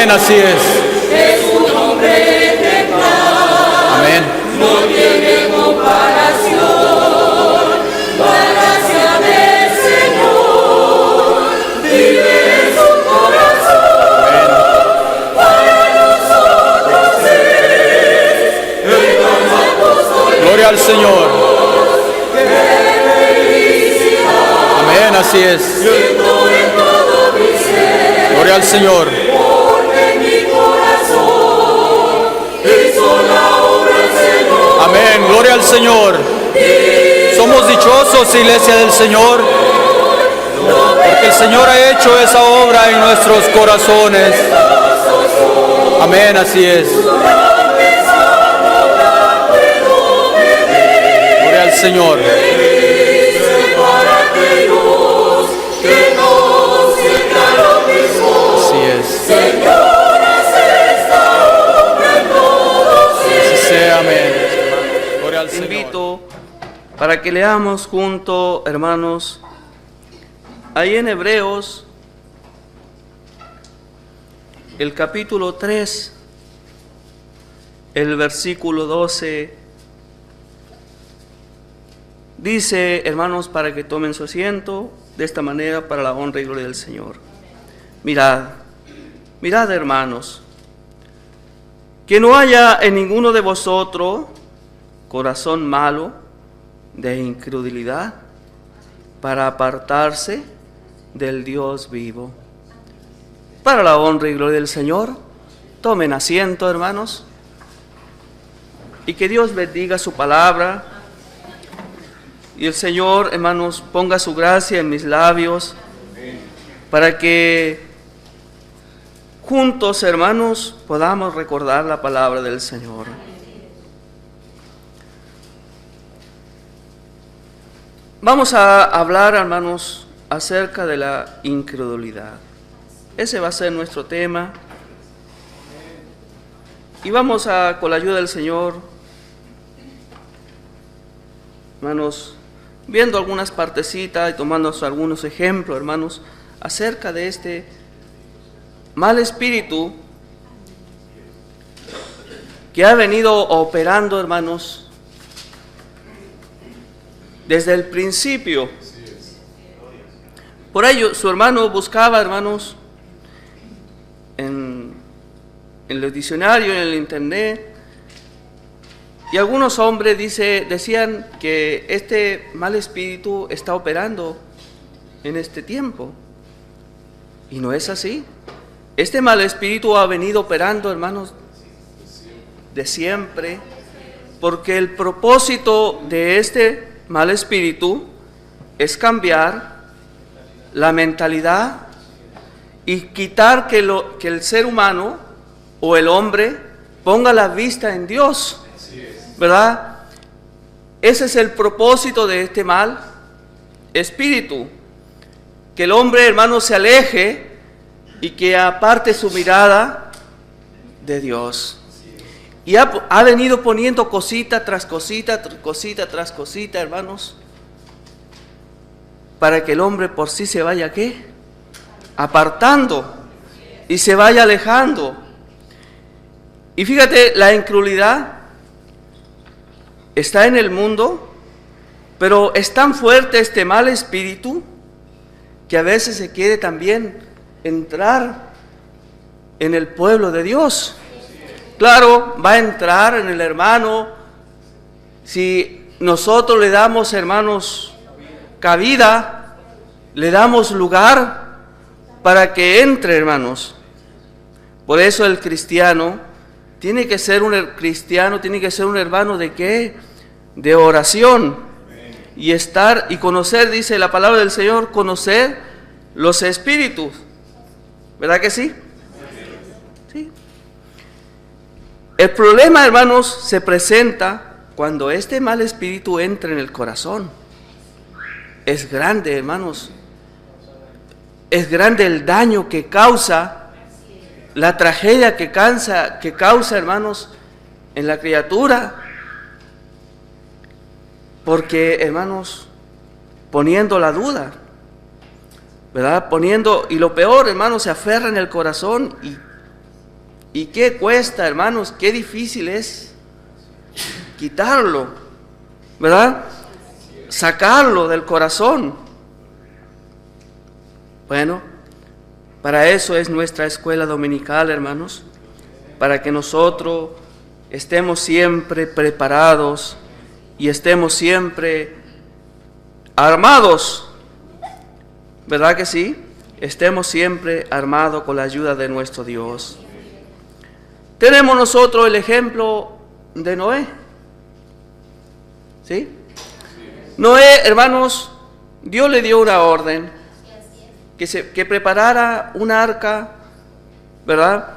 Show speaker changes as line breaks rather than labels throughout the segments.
Amén, así es.
Es un hombre ejemplar.
Amén.
No tiene comparación. La gracia del Señor vive en su corazón. Para nosotros es el gran apóstol.
Gloria al Señor. Amén, así es.
Siento en todo mi ser.
Gloria al Señor.
Porque mi corazón hizo la obra del Señor.
Amén, gloria al Señor. Somos dichosos, iglesia del Señor, porque el Señor ha hecho esa obra en nuestros corazones. Amén, así es. Gloria al Señor.
Para aquellos que no sientan lo mismo.
Así es.
Señor, haz esta obra en todos.
Así sea, amén. Gloria al
Te
Señor.
invito para que leamos juntos, hermanos, ahí en Hebreos, el capítulo 3, el versículo 12, dice, hermanos, para que tomen su asiento, de esta manera, para la honra y gloria del Señor. Mirad, mirad, hermanos, que no haya en ninguno de vosotros corazón malo de incredulidad para apartarse del Dios vivo. Para la honra y gloria del Señor, tomen asiento, hermanos, y que Dios bendiga su palabra, y el Señor, hermanos, ponga su gracia en mis labios, para que juntos, hermanos, podamos recordar la palabra del Señor. Vamos a hablar, hermanos, acerca de la incredulidad. Ese va a ser nuestro tema. Y vamos a, con la ayuda del Señor, hermanos, viendo algunas partecitas y tomando algunos ejemplos, hermanos, acerca de este mal espíritu que ha venido operando, hermanos, desde el principio. Por ello, su hermano buscaba, hermanos, en el diccionario, en el internet, y algunos hombres decían que este mal espíritu está operando en este tiempo. Y no es así. Este mal espíritu ha venido operando, hermanos, de siempre, porque el propósito de este mal espíritu es cambiar la mentalidad y quitar que el ser humano o el hombre ponga la vista en Dios, ¿verdad? Ese es el propósito de este mal espíritu, que el hombre, hermano, se aleje y que aparte su mirada de Dios. Y ha venido poniendo cosita tras cosita, cosita tras cosita, hermanos, para que el hombre por sí se vaya, ¿qué? Apartando y se vaya alejando. Y fíjate, la incredulidad está en el mundo, pero es tan fuerte este mal espíritu que a veces se quiere también entrar en el pueblo de Dios. Claro, va a entrar en el hermano si nosotros le damos, hermanos, cabida, le damos lugar para que entre, hermanos. Por eso el cristiano tiene que ser un hermano de ¿qué? De oración. Y estar y conocer, dice la palabra del Señor, conocer los espíritus. ¿Verdad que sí? Sí. El problema, hermanos, se presenta cuando este mal espíritu entra en el corazón. Es grande, hermanos. Es grande el daño que causa, la tragedia que causa, hermanos, en la criatura. Porque, hermanos, poniendo la duda, ¿verdad? Y lo peor, hermanos, se aferra en el corazón ¿Y qué cuesta, hermanos? Qué difícil es quitarlo, ¿verdad? Sacarlo del corazón. Bueno, para eso es nuestra escuela dominical, hermanos, para que nosotros estemos siempre preparados y estemos siempre armados, ¿verdad que sí? Estemos siempre armados con la ayuda de nuestro Dios. Tenemos nosotros el ejemplo de Noé, ¿sí? Noé, hermanos, Dios le dio una orden que preparara una arca, ¿verdad?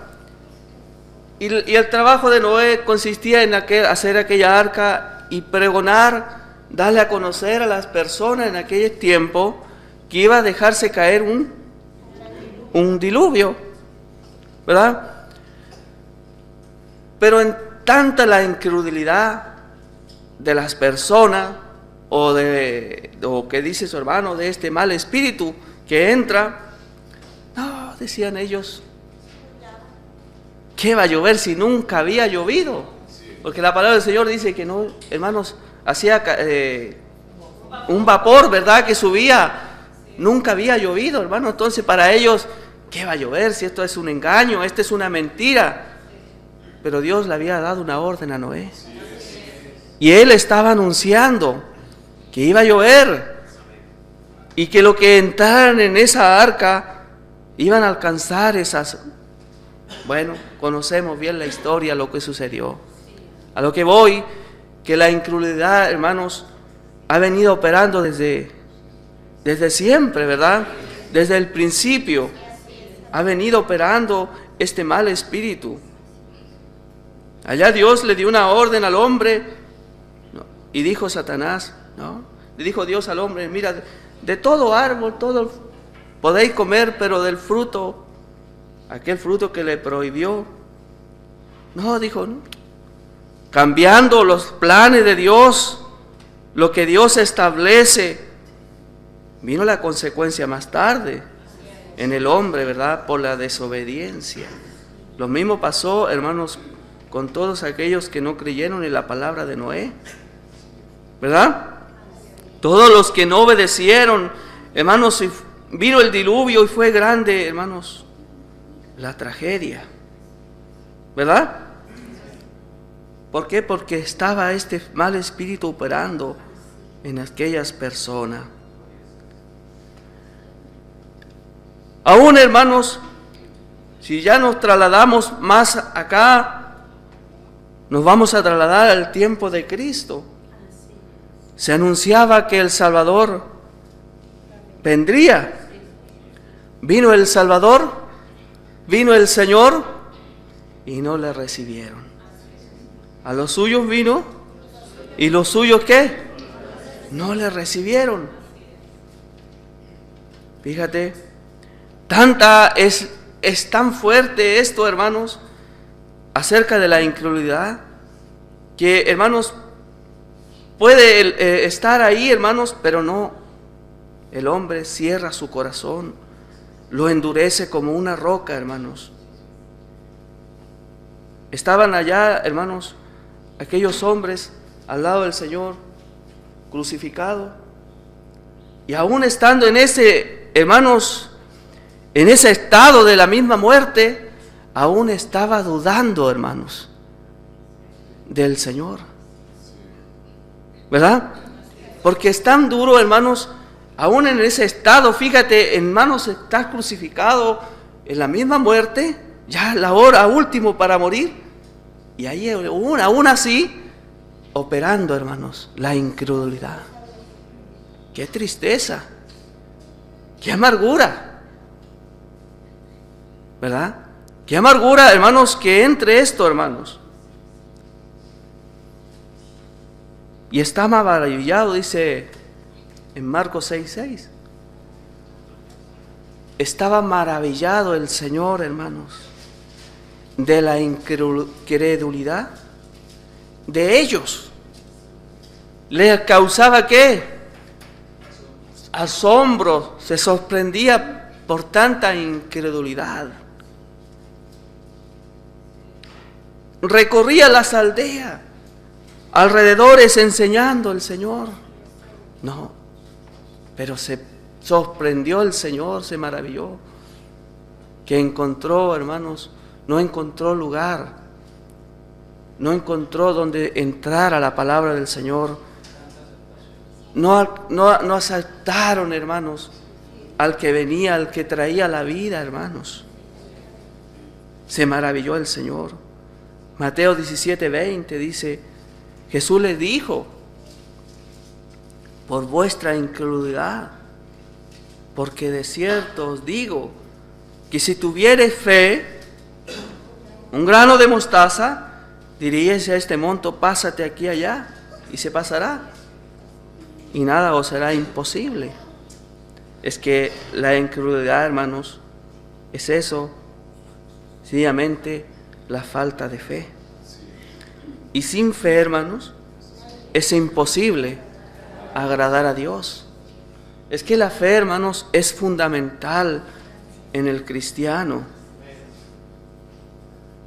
Y el trabajo de Noé consistía en hacer aquella arca y pregonar, darle a conocer a las personas en aquel tiempo que iba a dejarse caer un diluvio, ¿verdad? Pero en tanta la incredulidad de las personas, o que dice su hermano, de este mal espíritu que entra, no, decían ellos, ¿qué va a llover si nunca había llovido? Porque la palabra del Señor dice que no, hermanos, hacía un vapor, ¿verdad?, que subía, nunca había llovido, hermano. Entonces para ellos, ¿qué va a llover si esto es un engaño, esto es una mentira? Pero Dios le había dado una orden a Noé. Y él estaba anunciando que iba a llover y que lo que entraran en esa arca iban a alcanzar esas... Bueno, conocemos bien la historia, lo que sucedió. A lo que voy, que la incredulidad, hermanos, ha venido operando desde siempre, ¿verdad? Desde el principio ha venido operando este mal espíritu. Allá Dios le dio una orden al hombre, ¿no? Y dijo Satanás, ¿no? Le dijo Dios al hombre, mira, de todo árbol, todo podéis comer, pero del fruto, aquel fruto que le prohibió, no, dijo, no. Cambiando los planes de Dios, lo que Dios establece, vino la consecuencia más tarde en el hombre, ¿verdad? Por la desobediencia. Lo mismo pasó, hermanos, con todos aquellos que no creyeron en la palabra de Noé, ¿verdad? Todos los que no obedecieron, hermanos, vino el diluvio y fue grande, hermanos, la tragedia, ¿verdad? ¿Por qué? Porque estaba este mal espíritu operando en aquellas personas. Aún, hermanos, si ya nos trasladamos más acá, nos vamos a trasladar al tiempo de Cristo. Se anunciaba que el Salvador vendría. Vino el Salvador, vino el Señor y no le recibieron. A los suyos vino y los suyos ¿qué? No le recibieron. Fíjate, es tan fuerte esto, hermanos, acerca de la incredulidad, que, hermanos, puede estar ahí, hermanos, pero no. El hombre cierra su corazón, lo endurece como una roca, hermanos. Estaban allá, hermanos, aquellos hombres al lado del Señor, crucificado, y aún estando en ese, hermanos, en ese estado de la misma muerte, aún estaba dudando, hermanos, del Señor, ¿verdad? Porque es tan duro, hermanos, aún en ese estado, fíjate, hermanos, está crucificado en la misma muerte, ya la hora última para morir, y ahí aún así, operando, hermanos, la incredulidad. ¡Qué tristeza! ¡Qué amargura! ¿Verdad? ¡Qué amargura, hermanos, que entre esto, hermanos! Y está maravillado, dice en Marcos 6:6. Estaba maravillado el Señor, hermanos, de la incredulidad de ellos. ¿Le causaba qué? Asombro, se sorprendía por tanta incredulidad. recorría las aldeas, alrededores enseñando el Señor. No, pero se sorprendió el Señor, se maravilló, que encontró, hermanos, no encontró lugar, no encontró donde entrar a la palabra del Señor. No aceptaron, hermanos, al que venía, al que traía la vida, hermanos. Se maravilló el Señor. Mateo 17:20 dice, Jesús les dijo, por vuestra incredulidad, porque de cierto os digo, que si tuviereis fe, un grano de mostaza, diríais a este monte, pásate aquí allá, y se pasará, y nada os será imposible. Es que la incredulidad, hermanos, es eso, sencillamente la falta de fe. Y sin fe, hermanos, es imposible agradar a Dios. Es que la fe, hermanos, es fundamental en el cristiano.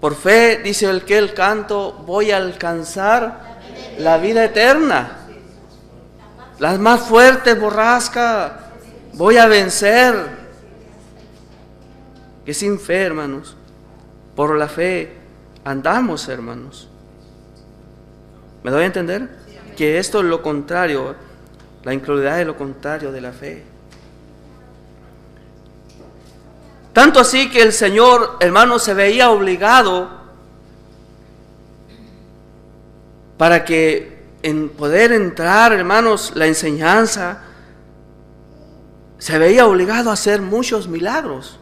Por fe, dice el canto, voy a alcanzar la vida eterna. Las más fuertes borrascas voy a vencer. Que sin fe, hermanos, por la fe andamos, hermanos. ¿Me doy a entender? Que esto es lo contrario, la incredulidad es lo contrario de la fe. Tanto así que el Señor, hermanos, se veía obligado para que en poder entrar, hermanos, la enseñanza, se veía obligado a hacer muchos milagros.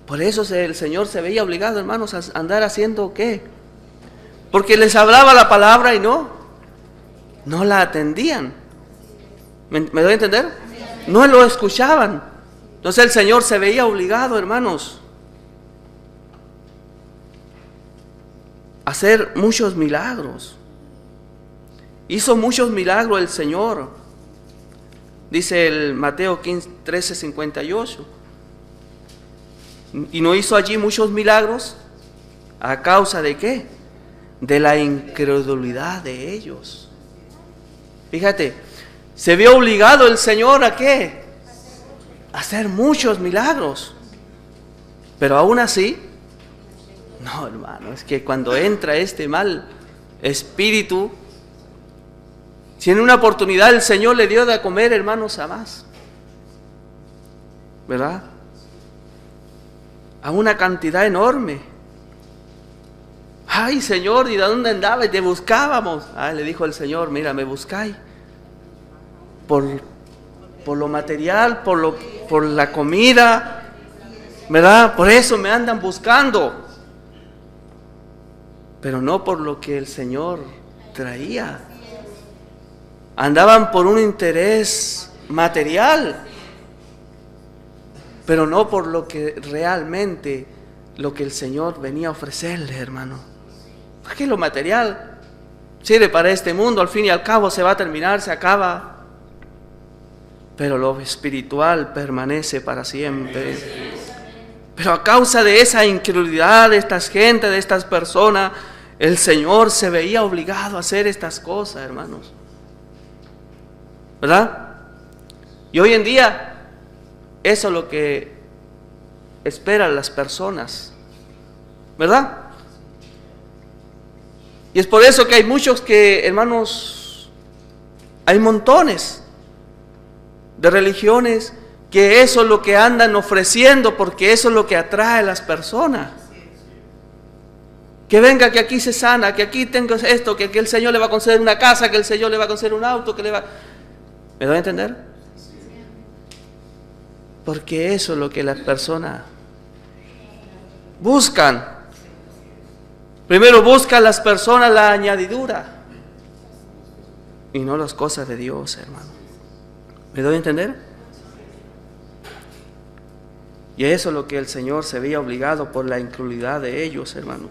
Por eso el Señor se veía obligado, hermanos, a andar haciendo ¿qué? Porque les hablaba la palabra y no la atendían. ¿Me doy a entender? No lo escuchaban. Entonces el Señor se veía obligado, hermanos, a hacer muchos milagros. Hizo muchos milagros el Señor. Dice el Mateo 13:58. ¿Y no hizo allí muchos milagros? ¿A causa de qué? De la incredulidad de ellos. Fíjate, se vio obligado el Señor ¿a qué? A hacer muchos milagros. Pero aún así, no, hermano, es que cuando entra este mal espíritu, si en una oportunidad el Señor le dio de comer, hermanos, a más, ¿verdad? A una cantidad enorme. Ay, Señor, ¿y de dónde andaba? Y te buscábamos. Le dijo el Señor, mira, me buscáis por lo material, por la comida, ¿verdad? Por eso me andan buscando, pero no por lo que el Señor traía. Andaban por un interés material, pero no por lo que realmente, lo que el Señor venía a ofrecerle, hermano. Porque lo material sirve para este mundo, al fin y al cabo se va a terminar, se acaba. Pero lo espiritual permanece para siempre. Pero a causa de esa incredulidad de estas gentes, de estas personas, el Señor se veía obligado a hacer estas cosas, hermanos, ¿verdad? Y hoy en día eso es lo que esperan las personas, ¿verdad? Y es por eso que hay muchos que, hermanos, hay montones de religiones que eso es lo que andan ofreciendo, porque eso es lo que atrae a las personas. Que venga, que aquí se sana, que aquí tengo esto, que el Señor le va a conceder una casa, que el Señor le va a conceder un auto, que le va... ¿Me doy a entender? Porque eso es lo que las personas buscan. Primero buscan las personas la añadidura y no las cosas de Dios, hermano. ¿Me doy a entender? Y eso es lo que el Señor se veía obligado por la incredulidad de ellos, hermanos,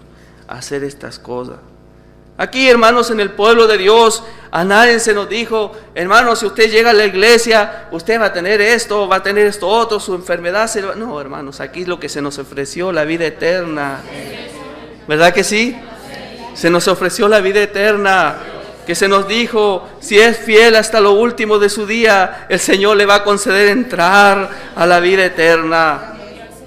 a hacer estas cosas. Aquí, hermanos, en el pueblo de Dios A nadie se nos dijo, hermano, si usted llega a la iglesia, usted va a tener esto, va a tener esto otro, su enfermedad se va... No, hermanos, aquí es lo que se nos ofreció, la vida eterna. ¿Verdad que sí? Se nos ofreció la vida eterna, que se nos dijo, si es fiel hasta lo último de su día, el Señor le va a conceder entrar a la vida eterna.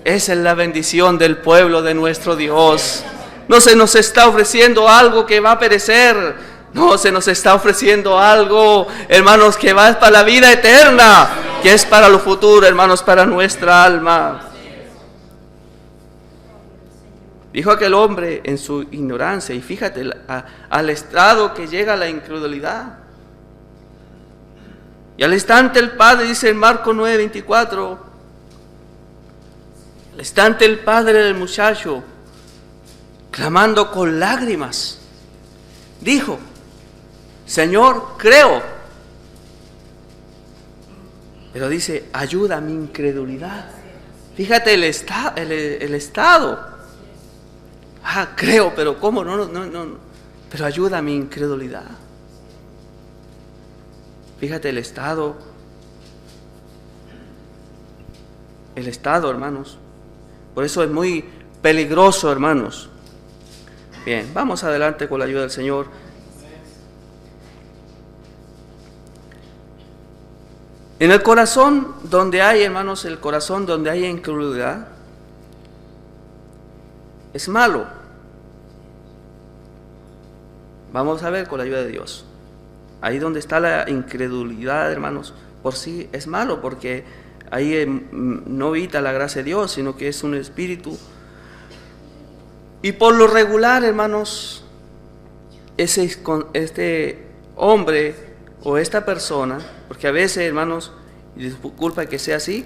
Esa es la bendición del pueblo de nuestro Dios. No se nos está ofreciendo algo que va a perecer. No, se nos está ofreciendo algo, hermanos, que va para la vida eterna, que es para lo futuro, hermanos, para nuestra alma. Dijo aquel hombre en su ignorancia, y fíjate al estado que llega la incredulidad. Y al instante el padre, dice en Marcos 9:24, al instante el padre del muchacho, clamando con lágrimas, dijo, Señor, creo. Pero dice, ayuda a mi incredulidad. Fíjate el estado. Creo, pero ¿cómo? No. Pero ayuda a mi incredulidad. Fíjate el estado, hermanos. Por eso es muy peligroso, hermanos. Bien, vamos adelante con la ayuda del Señor. En el corazón donde hay, hermanos, el corazón donde hay incredulidad, es malo. Vamos a ver con la ayuda de Dios. Ahí donde está la incredulidad, hermanos, por sí es malo, porque ahí no habita la gracia de Dios, sino que es un espíritu. Y por lo regular, hermanos, este hombre o esta persona, porque a veces, hermanos, y disculpa que sea así,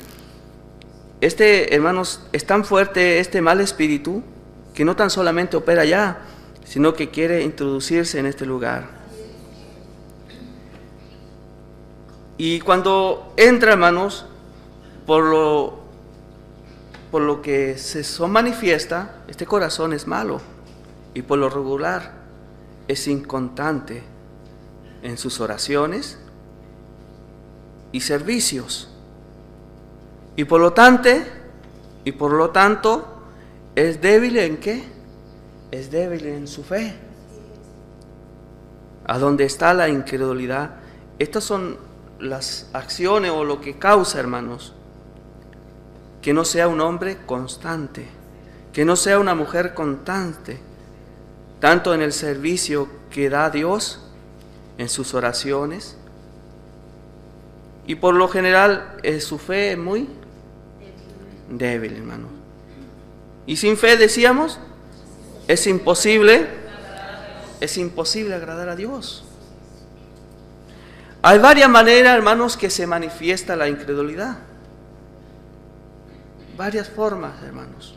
hermanos, es tan fuerte este mal espíritu que no tan solamente opera allá, sino que quiere introducirse en este lugar. Y cuando entra, hermanos, por lo que se manifiesta, este corazón es malo, y por lo regular es inconstante en sus oraciones y servicios, y por lo tanto es débil ¿en qué? Es débil en su fe. A donde está la incredulidad, estas son las acciones o lo que causa, hermanos, que no sea un hombre constante, que no sea una mujer constante, tanto en el servicio que da a Dios, en sus oraciones, y por lo general su fe es muy débil, hermanos. Y sin fe, decíamos, es imposible agradar a Dios. Hay varias maneras, hermanos, que se manifiesta la incredulidad. Varias formas, hermanos.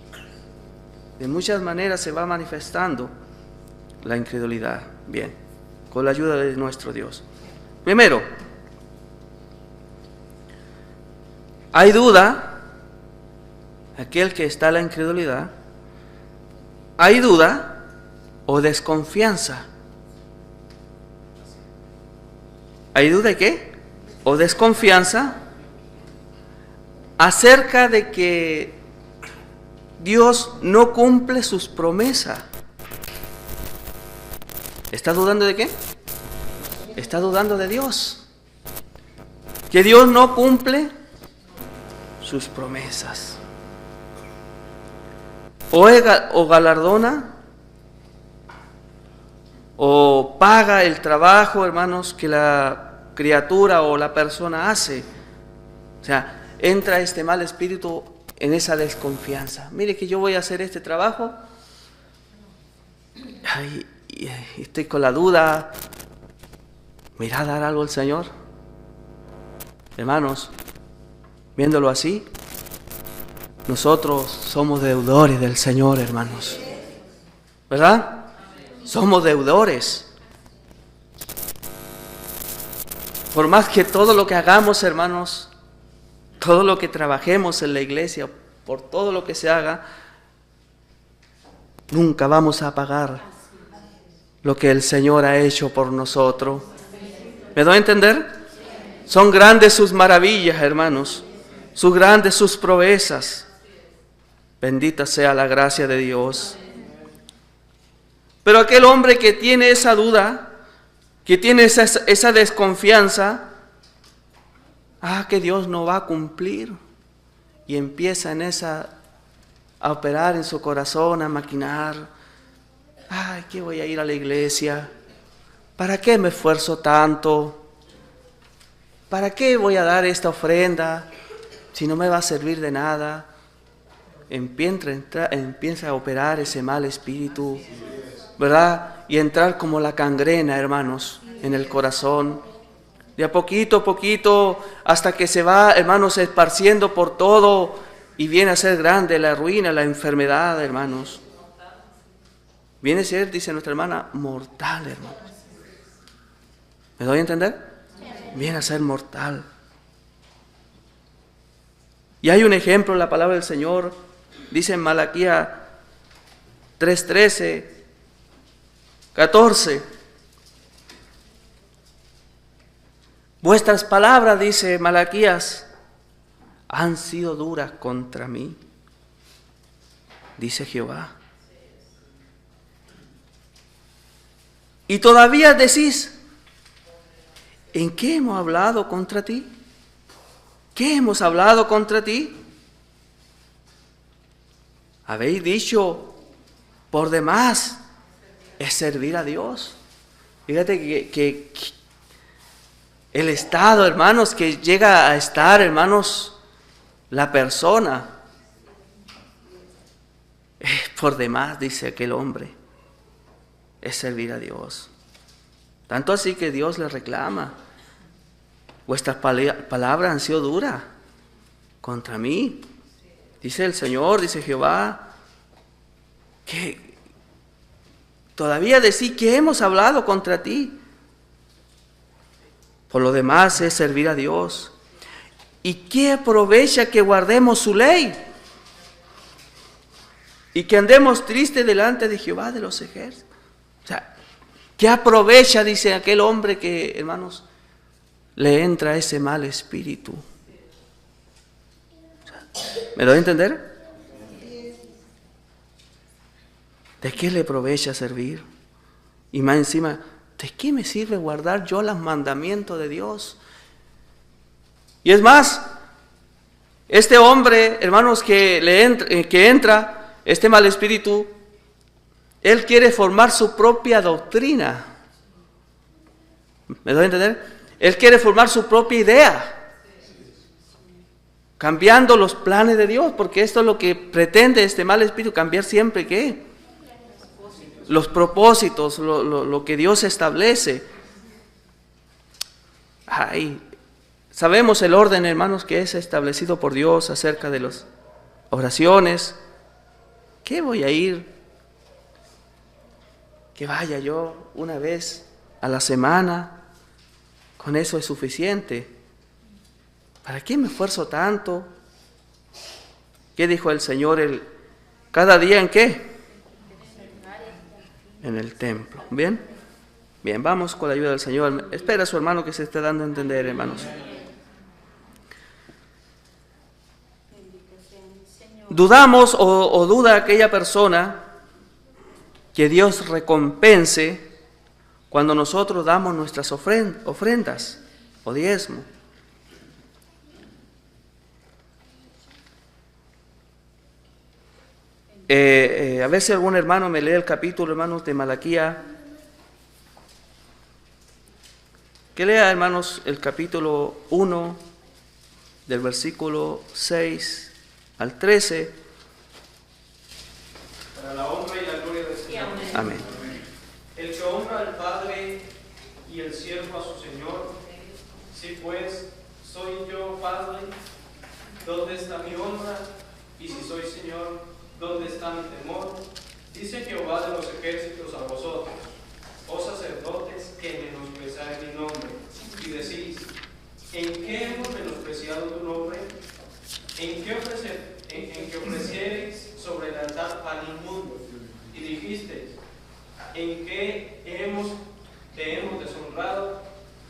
De muchas maneras se va manifestando la incredulidad. Bien, con la ayuda de nuestro Dios. Primero, hay duda. Aquel que está en la incredulidad, hay duda o desconfianza. ¿Hay duda de qué? O desconfianza acerca de que Dios no cumple sus promesas. ¿Está dudando de qué? Está dudando de Dios. Que Dios no cumple sus promesas. O galardona o paga el trabajo, hermanos, que la criatura o la persona hace. O sea, entra este mal espíritu en esa desconfianza. Mire que yo voy a hacer este trabajo, y estoy con la duda, ¿me irá a dar algo el Señor? Hermanos, viéndolo así, nosotros somos deudores del Señor, hermanos. ¿Verdad? Somos deudores. Por más que todo lo que hagamos, hermanos, todo lo que trabajemos en la iglesia, por todo lo que se haga, nunca vamos a pagar lo que el Señor ha hecho por nosotros. ¿Me doy a entender? Son grandes sus maravillas, hermanos. Son grandes sus proezas. Bendita sea la gracia de Dios. Pero aquel hombre que tiene esa duda, que tiene esa desconfianza, que Dios no va a cumplir, y empieza a operar en su corazón, a maquinar. ¿Qué voy a ir a la iglesia? ¿Para qué me esfuerzo tanto? ¿Para qué voy a dar esta ofrenda si no me va a servir de nada? Empieza a operar ese mal espíritu, ¿verdad? Y entrar como la gangrena, hermanos, en el corazón. De a poquito, hasta que se va, hermanos, esparciendo por todo y viene a ser grande la ruina, la enfermedad, hermanos. Viene a ser, dice nuestra hermana, mortal, hermanos. ¿Me doy a entender? Viene a ser mortal. Y hay un ejemplo en la palabra del Señor, dice en Malaquías 3:13, 14. Vuestras palabras, dice Malaquías, han sido duras contra mí, dice Jehová. Y todavía decís, ¿en qué hemos hablado contra ti? ¿Qué hemos hablado contra ti? Habéis dicho, por demás, es servir a Dios. Fíjate que el estado, hermanos, que llega a estar, hermanos, la persona, por demás, dice aquel hombre, es servir a Dios. Tanto así que Dios le reclama, vuestras palabras han sido duras contra mí. Dice el Señor, dice Jehová, que todavía decís que hemos hablado contra ti. Por lo demás es servir a Dios. ¿Y qué aprovecha que guardemos su ley? Y que andemos tristes delante de Jehová de los ejércitos. O sea, ¿qué aprovecha, dice aquel hombre que, hermanos, le entra ese mal espíritu? O sea, ¿me doy a entender? ¿De qué le aprovecha servir? Y más encima, ¿de qué me sirve guardar yo los mandamientos de Dios? Y es más, este hombre, hermanos, que entra este mal espíritu, él quiere formar su propia doctrina. ¿Me doy a entender? Él quiere formar su propia idea, cambiando los planes de Dios, porque esto es lo que pretende este mal espíritu, cambiar siempre, ¿qué? Los propósitos, lo que Dios establece. Sabemos el orden, hermanos, que es establecido por Dios acerca de las oraciones. ¿Qué voy a ir? Que vaya yo una vez a la semana, con eso es suficiente. ¿Para qué me esfuerzo tanto? ¿Qué dijo el Señor? ¿Cada día en qué? En el templo. ¿Bien? Bien, vamos con la ayuda del Señor. Espera a su hermano que se esté dando a entender, hermanos. ¿Dudamos o duda aquella persona que Dios recompense cuando nosotros damos nuestras ofrendas o diezmo? A ver si algún hermano me lee el capítulo, hermanos, de Malaquías. Que lea, hermanos, el capítulo 1, del versículo 6 al 13.
Para la honra y la gloria del Señor.
Amén.
El que honra al Padre y el siervo a su Señor. Si pues soy yo Padre, ¿dónde está mi honra? Y si soy Señor, ¿dónde está mi temor? Dice Jehová de los ejércitos a vosotros, oh sacerdotes, que menospreciáis mi nombre. Y decís, ¿en qué hemos menospreciado tu nombre? ¿En qué ofreciereis sobre el altar pan inmundo? Y dijisteis, ¿en qué te hemos deshonrado?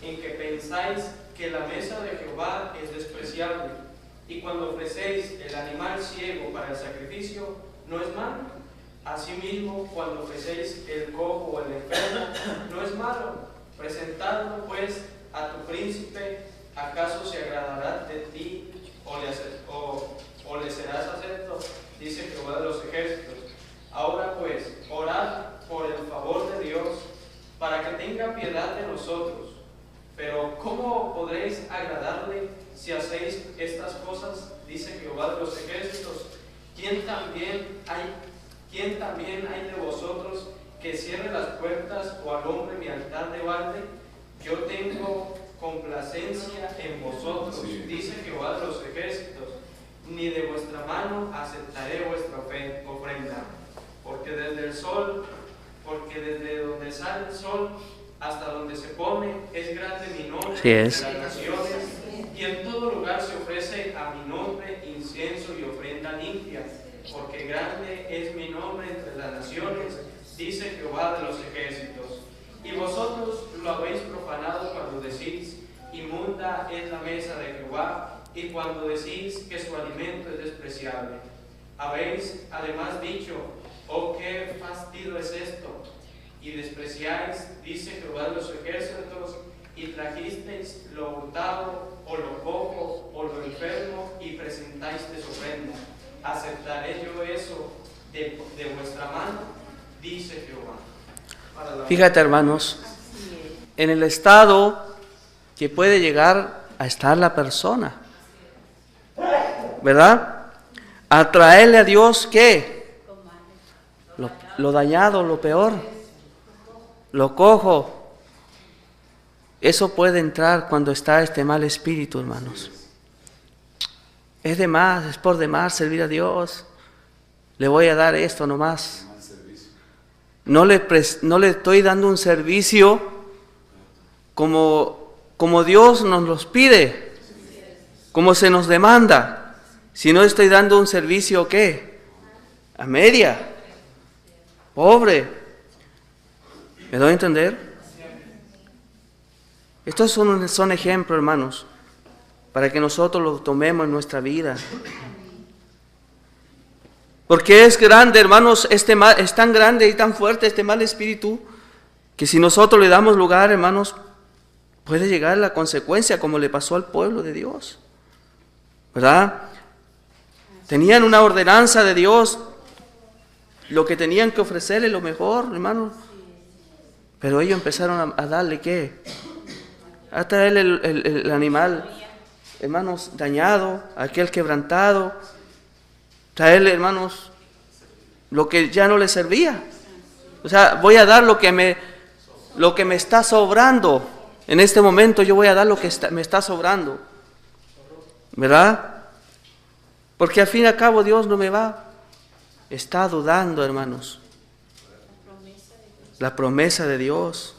¿En qué pensáis que la mesa de Jehová es despreciable, y cuando ofrecéis el animal ciego para el sacrificio, ¿no es malo? Asimismo, cuando ofrecéis el cojo o el enfermo, ¿no es malo? Presentadlo pues a tu príncipe. ¿Acaso se agradará de ti o le serás acepto? Dice Jehová de los ejércitos. Ahora pues, orad por el favor de Dios, para que tenga piedad de nosotros. Pero ¿cómo podréis agradarle si hacéis estas cosas? Dice Jehová de los ejércitos. ¿Quién también hay de vosotros que cierre las puertas o alumbre mi altar de balde? Yo tengo complacencia en vosotros, dice Jehová de los ejércitos. Ni de vuestra mano aceptaré vuestra ofrenda, porque desde donde sale el sol hasta donde se pone es grande mi nombre entre las naciones, y en todo lugar se ofrece a mi nombre incienso y ofrenda limpia, porque grande es mi nombre entre las naciones, dice Jehová de los ejércitos. Y vosotros lo habéis profanado cuando decís, inmunda es la mesa de Jehová, y cuando decís que su alimento es despreciable. Habéis además dicho, oh, qué fastidio es esto, y despreciáis, dice Jehová de los ejércitos, y trajisteis lo hurtado, o lo cojo, o lo enfermo, y presentáis ofrenda. ¿Aceptaré yo eso de vuestra mano? Dice Jehová.
Fíjate, hermanos, en el estado que puede llegar a estar la persona, ¿verdad? A traerle a Dios, ¿qué? Lo dañado, lo peor, lo cojo. Eso puede entrar cuando está este mal espíritu, hermanos. Es de más, es por demás servir a Dios. Le voy a dar esto nomás. No le estoy dando un servicio como Dios nos los pide, como se nos demanda. Si no estoy dando un servicio, ¿qué? A media, pobre. ¿Me doy a entender? Estos son ejemplos, hermanos, para que nosotros los tomemos en nuestra vida. Porque es grande, hermanos, este mal, es tan grande y tan fuerte este mal espíritu, que si nosotros le damos lugar, hermanos, puede llegar la consecuencia como le pasó al pueblo de Dios, ¿verdad? Tenían una ordenanza de Dios, lo que tenían que ofrecerle lo mejor, hermanos, pero ellos empezaron a darle, ¿qué? A traerle el animal, hermanos, dañado, aquel quebrantado, traerle, hermanos, lo que ya no le servía. O sea, voy a dar lo que me está sobrando. En este momento yo voy a dar lo que me está sobrando, ¿verdad? Porque al fin y al cabo Dios no me va. Está dudando, hermanos. La promesa de Dios.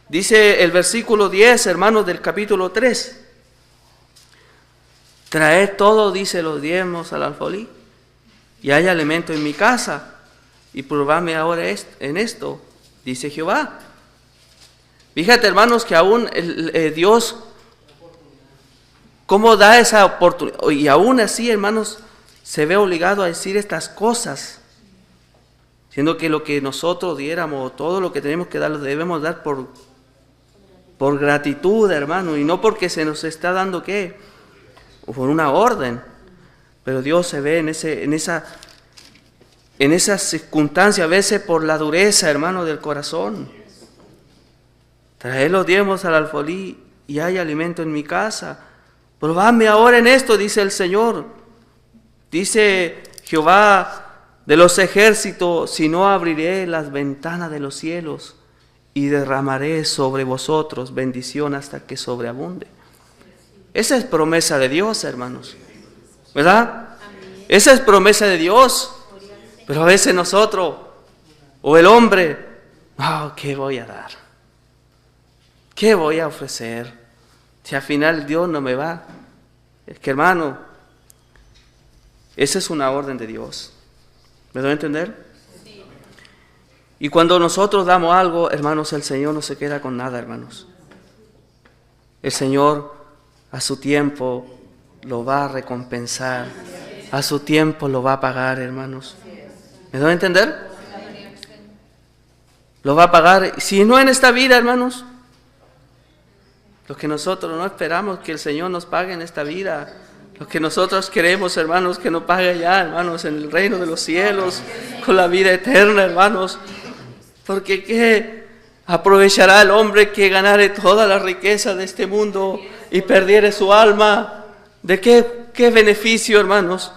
Dice el versículo 10, hermanos, del capítulo 3. Traed todo, dice, los diezmos al alfolí, y hay alimento en mi casa, y probadme ahora en esto, dice Jehová. Fíjate, hermanos, que aún Dios, ¿cómo da esa oportunidad? Y aún así, hermanos, se ve obligado a decir estas cosas, siendo que lo que nosotros diéramos, todo lo que tenemos que dar, lo debemos dar por gratitud, hermano, y no porque se nos está dando, ¿qué? Por una orden. Pero Dios se ve en esa circunstancia, a veces por la dureza, hermano, del corazón. Traed los diezmos al alfolí y hay alimento en mi casa. Probadme ahora en esto, dice el Señor. Dice Jehová de los ejércitos, si no abriré las ventanas de los cielos y derramaré sobre vosotros bendición hasta que sobreabunde. Esa es promesa de Dios, hermanos, ¿verdad? Esa es promesa de Dios. Pero a veces nosotros, o el hombre, ¿qué voy a dar? ¿Qué voy a ofrecer? Si al final Dios no me va. Es que, hermano, esa es una orden de Dios. ¿Me doy a entender? Y cuando nosotros damos algo, hermanos, el Señor no se queda con nada, hermanos. el Señor a su tiempo lo va a recompensar. A su tiempo lo va a pagar, hermanos. ¿Me doy a entender? Lo va a pagar. Si no en esta vida, hermanos, lo que nosotros no esperamos que el Señor nos pague en esta vida, lo que nosotros queremos, hermanos, que nos pague allá, hermanos, en el reino de los cielos, con la vida eterna, hermanos. Porque ¿qué aprovechará el hombre que ganare toda la riqueza de este mundo y perdiere su alma? ¿De qué beneficio, hermanos?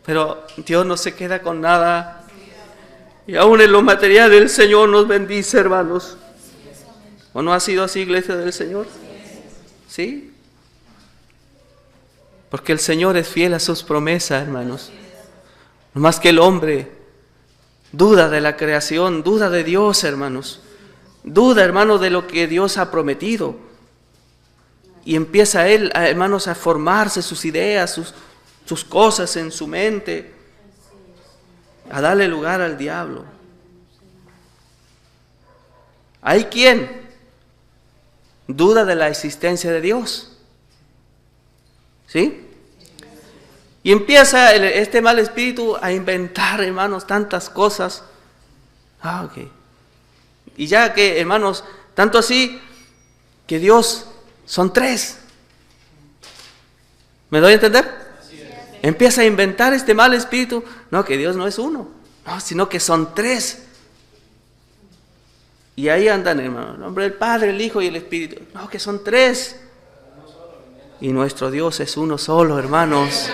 Pero Dios no se queda con nada. Y aún en lo material el Señor nos bendice, hermanos. ¿O no ha sido así, iglesia del Señor? ¿Sí? Porque el Señor es fiel a sus promesas, hermanos. No más que el hombre duda de la creación, duda de Dios, hermanos. Duda, hermanos, de lo que Dios ha prometido. Y empieza él, hermanos, a formarse sus ideas, sus cosas en su mente, a darle lugar al diablo. ¿Hay quien duda de la existencia de Dios? ¿Sí? Y empieza este mal espíritu a inventar, hermanos, tantas cosas. Ok. Y ya que, hermanos, tanto así que Dios son tres. ¿Me doy a entender? Empieza a inventar este mal espíritu. No, que Dios no es uno, no, sino que son tres. Y ahí andan, hermano, en nombre del Padre, el Hijo y el Espíritu. No, que son tres. Y nuestro Dios es uno solo, hermanos.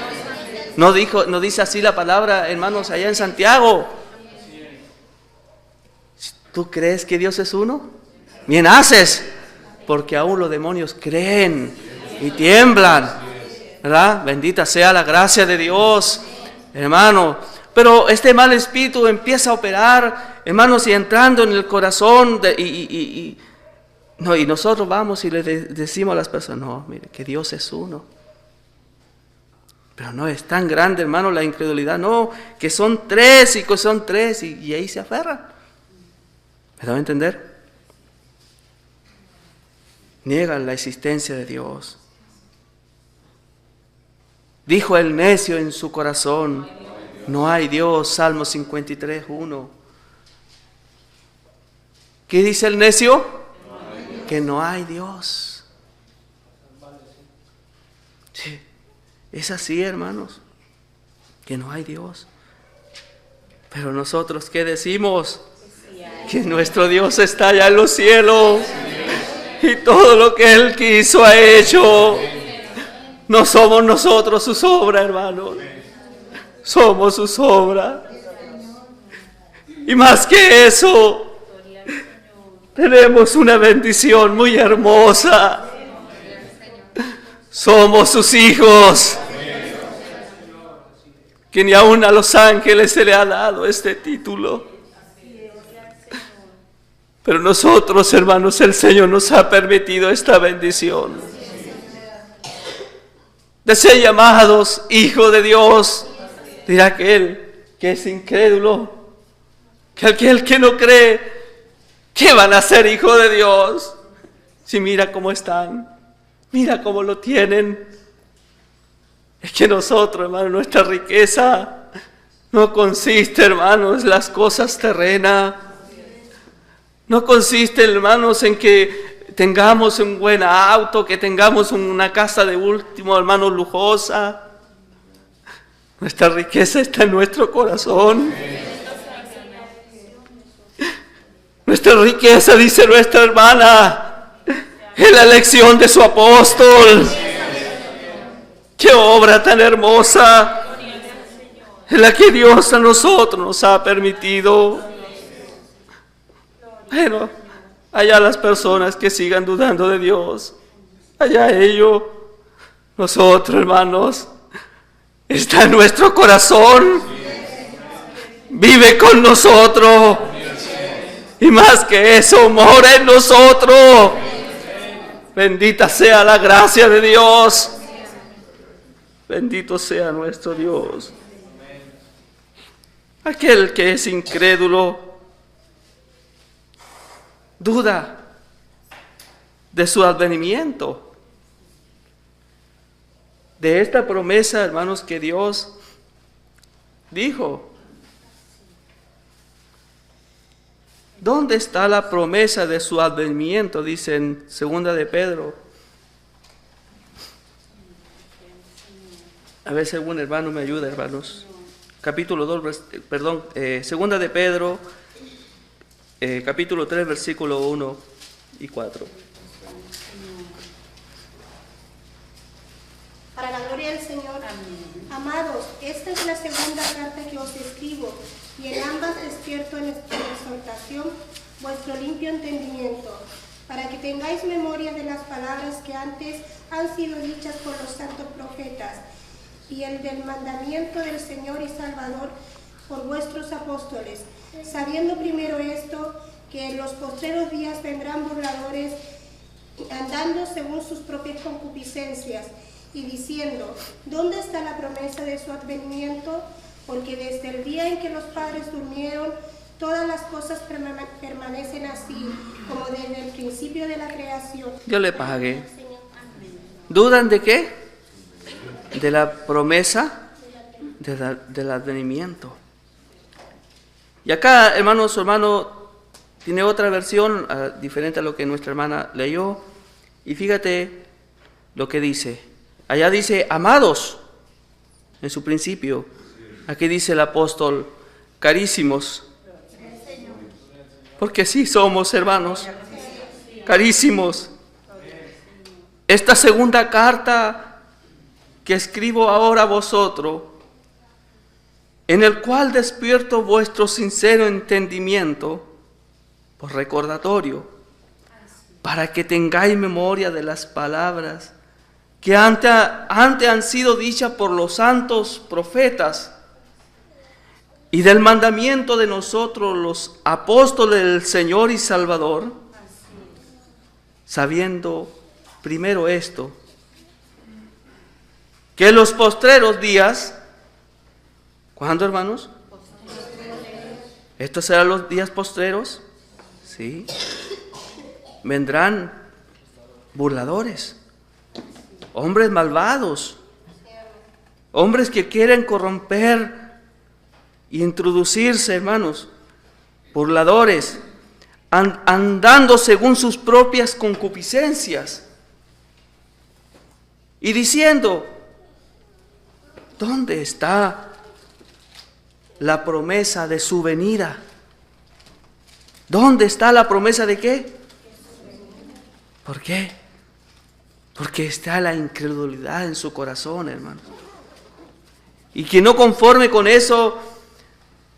No dice así la palabra, hermanos, allá en Santiago. ¿Tú crees que Dios es uno? Bien haces, porque aún los demonios creen y tiemblan, ¿verdad? Bendita sea la gracia de Dios, hermano. Pero este mal espíritu empieza a operar, hermanos, y entrando en el corazón y nosotros vamos y le decimos a las personas, no, mire, que Dios es uno. Pero no es tan grande, hermano, la incredulidad. No, que son tres y que son tres y ahí se aferran. ¿Me da a entender? Niegan la existencia de Dios. Dijo el necio en su corazón, no hay Dios, Salmo 53, 1. ¿Qué dice el necio? Que no hay Dios. Sí, es así, hermanos, que no hay Dios. Pero nosotros, ¿qué decimos? Que nuestro Dios está allá en los cielos y todo lo que Él quiso ha hecho. No somos nosotros sus obras, hermanos. Somos sus obras. Y más que eso, tenemos una bendición muy hermosa. Somos sus hijos. Que ni aún a los ángeles se le ha dado este título. Pero nosotros, hermanos, el Señor nos ha permitido esta bendición de ser llamados hijos de Dios. Dirá aquel que es incrédulo, que aquel que no cree, ¿qué van a ser hijos de Dios? Si mira cómo están, mira cómo lo tienen. Es que nosotros, hermanos, nuestra riqueza no consiste, hermanos, en las cosas terrenas. No consiste, hermanos, en que tengamos un buen auto, que tengamos una casa de último, hermanos, lujosa. Nuestra riqueza está en nuestro corazón. Nuestra riqueza, dice nuestra hermana, es la elección de su apóstol. ¡Qué obra tan hermosa! Es la que Dios a nosotros nos ha permitido. Bueno, allá las personas que sigan dudando de Dios, allá ellos. Nosotros, hermanos, está en nuestro corazón, vive con nosotros, y más que eso, mora en nosotros. Bendita sea la gracia de Dios, bendito sea nuestro Dios. Aquel que es incrédulo, duda de su advenimiento. De esta promesa, hermanos, que Dios dijo. ¿Dónde está la promesa de su advenimiento? Dice en 2 de Pedro. A ver si algún hermano me ayuda, hermanos. Capítulo 2, 2 de Pedro, capítulo 3, versículo 1 y 4.
Para la gloria del Señor. Amados, esta es la segunda carta que os escribo, y en ambas despierto en exhortación vuestro limpio entendimiento, para que tengáis memoria de las palabras que antes han sido dichas por los santos profetas, y el del mandamiento del Señor y Salvador por vuestros apóstoles, sabiendo primero esto, que en los postreros días vendrán burladores, andando según sus propias concupiscencias, y diciendo, ¿dónde está la promesa de su advenimiento? Porque desde el día en que los padres durmieron, todas las cosas permanecen así, como desde el principio de la creación.
Dios le pague. ¿Dudan de qué? De la promesa del advenimiento. Y acá, hermanos, su hermano tiene otra versión diferente a lo que nuestra hermana leyó. Y fíjate lo que dice. Allá dice, amados, en su principio. Aquí dice el apóstol, carísimos. Porque sí somos, hermanos, carísimos. Esta segunda carta que escribo ahora a vosotros, en el cual despierto vuestro sincero entendimiento, por recordatorio, para que tengáis memoria de las palabras que antes han sido dichas por los santos profetas, y del mandamiento de nosotros los apóstoles del Señor y Salvador, sabiendo primero esto, que en los postreros días, ¿cuándo, hermanos? ¿Estos serán los días postreros? Sí. Vendrán burladores, hombres malvados, hombres que quieren corromper y introducirse, hermanos, burladores, andando según sus propias concupiscencias y diciendo, ¿dónde está la promesa de su venida? ¿Dónde está la promesa de qué? ¿Por qué? Porque está la incredulidad en su corazón, hermanos. Y que no conforme con eso,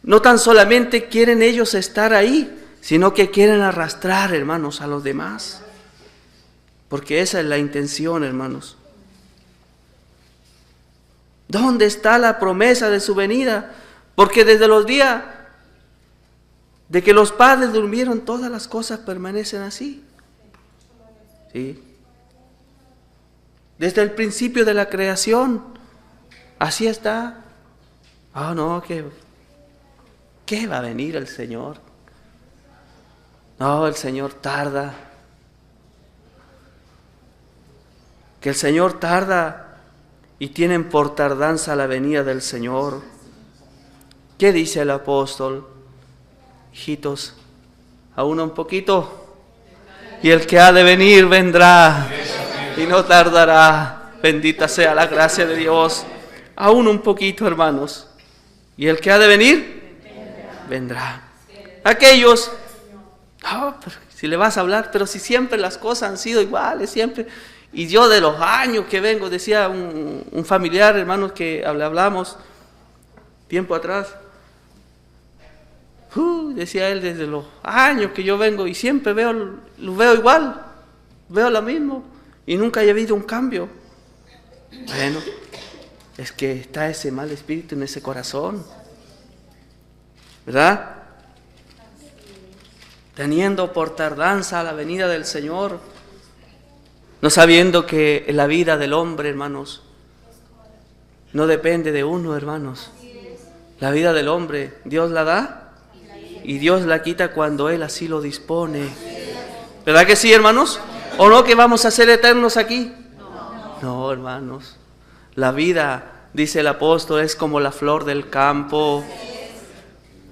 no tan solamente quieren ellos estar ahí, sino que quieren arrastrar, hermanos, a los demás. Porque esa es la intención, hermanos. ¿Dónde está la promesa de su venida? Porque desde los días de que los padres durmieron, todas las cosas permanecen así. ¿Sí? Desde el principio de la creación, así está. Oh, no, ¿qué va a venir el Señor? No, el Señor tarda. Que el Señor tarda y tienen por tardanza la venida del Señor. ¿Qué dice el apóstol? Hijitos, aún un poquito, y el que ha de venir vendrá y no tardará. Bendita sea la gracia de Dios. Aún un poquito, hermanos, y el que ha de venir vendrá. Aquellos, pero si le vas a hablar, pero si siempre las cosas han sido iguales, siempre. Y yo de los años que vengo, decía un familiar, hermanos, que hablamos tiempo atrás, decía él, desde los años que yo vengo y siempre lo veo igual, veo lo mismo y nunca haya habido un cambio. Bueno, es que está ese mal espíritu en ese corazón, ¿verdad? Teniendo por tardanza la venida del Señor, no sabiendo que la vida del hombre, hermanos, no depende de uno, hermanos. La vida del hombre, Dios la da y Dios la quita cuando Él así lo dispone. ¿Verdad que sí, hermanos? ¿O no que vamos a ser eternos aquí? No, hermanos. La vida, dice el apóstol, es como la flor del campo,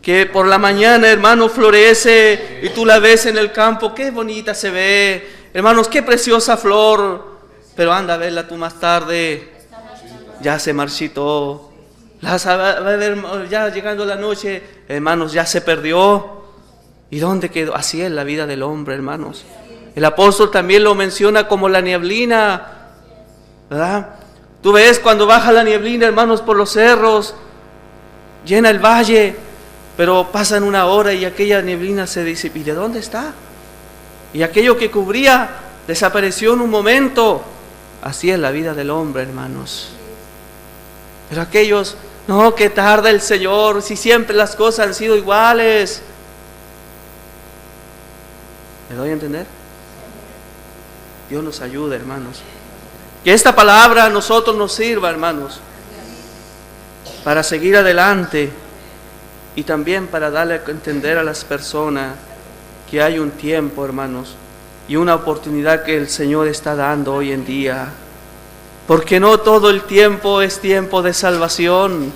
que por la mañana, hermano, florece y tú la ves en el campo. Qué bonita se ve, hermanos, qué preciosa flor. Pero anda a verla tú más tarde, ya se marchitó. Ya llegando la noche, hermanos, ya se perdió. ¿Y dónde quedó? Así es la vida del hombre, hermanos. El apóstol también lo menciona como la nieblina, ¿verdad? Tú ves cuando baja la nieblina, hermanos, por los cerros, llena el valle, pero pasan una hora y aquella nieblina se disipa. ¿Y de dónde está? Y aquello que cubría desapareció en un momento. Así es la vida del hombre, hermanos. Pero aquellos, no, que tarda el Señor, si siempre las cosas han sido iguales. ¿Me doy a entender? Dios nos ayude, hermanos. Que esta palabra a nosotros nos sirva, hermanos, para seguir adelante y también para darle a entender a las personas que hay un tiempo, hermanos, y una oportunidad que el Señor está dando hoy en día. Porque no todo el tiempo es tiempo de salvación.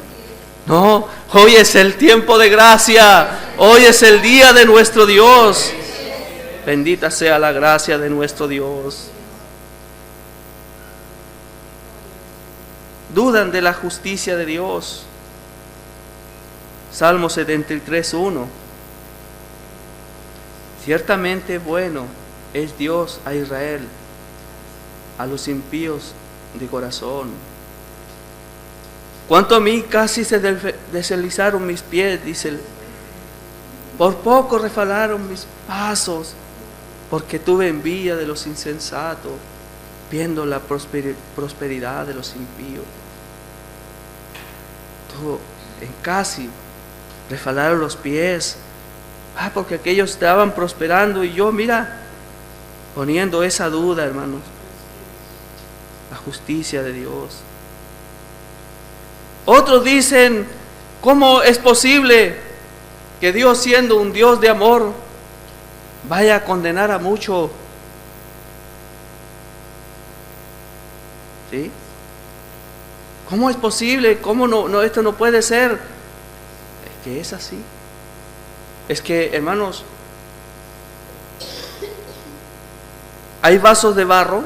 No, hoy es el tiempo de gracia. Hoy es el día de nuestro Dios. Bendita sea la gracia de nuestro Dios. Dudan de la justicia de Dios. Salmo 73:1. Ciertamente bueno es Dios a Israel, a los impíos de corazón. Cuanto a mí, casi se deslizaron mis pies, dice él. Por poco resbalaron mis pasos, porque tuve envidia de los insensatos, viendo la prosperidad de los impíos. Casi resbalaron los pies, porque aquellos estaban prosperando y yo, mira, poniendo esa duda, hermanos, la justicia de Dios. Otros dicen, ¿cómo es posible que Dios, siendo un Dios de amor, vaya a condenar a muchos? ¿Sí? ¿Cómo es posible? ¿Cómo no? Esto no puede ser. Es que es así. Es que, hermanos, hay vasos de barro,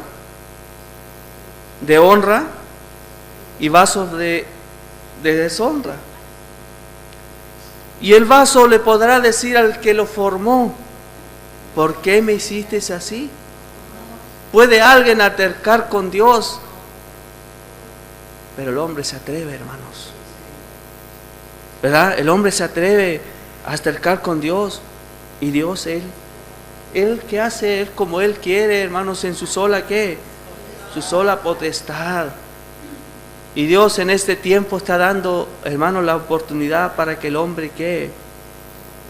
de honra, y vasos de deshonra. Y el vaso le podrá decir al que lo formó, ¿por qué me hiciste así? ¿Puede alguien altercar con Dios? Pero el hombre se atreve, hermanos, ¿verdad? El hombre se atreve a altercar con Dios, y Dios, Él que hace, Él como Él quiere, hermanos, en su sola, ¿qué? Su sola potestad. Y Dios en este tiempo está dando, hermanos, la oportunidad para que el hombre, ¿qué?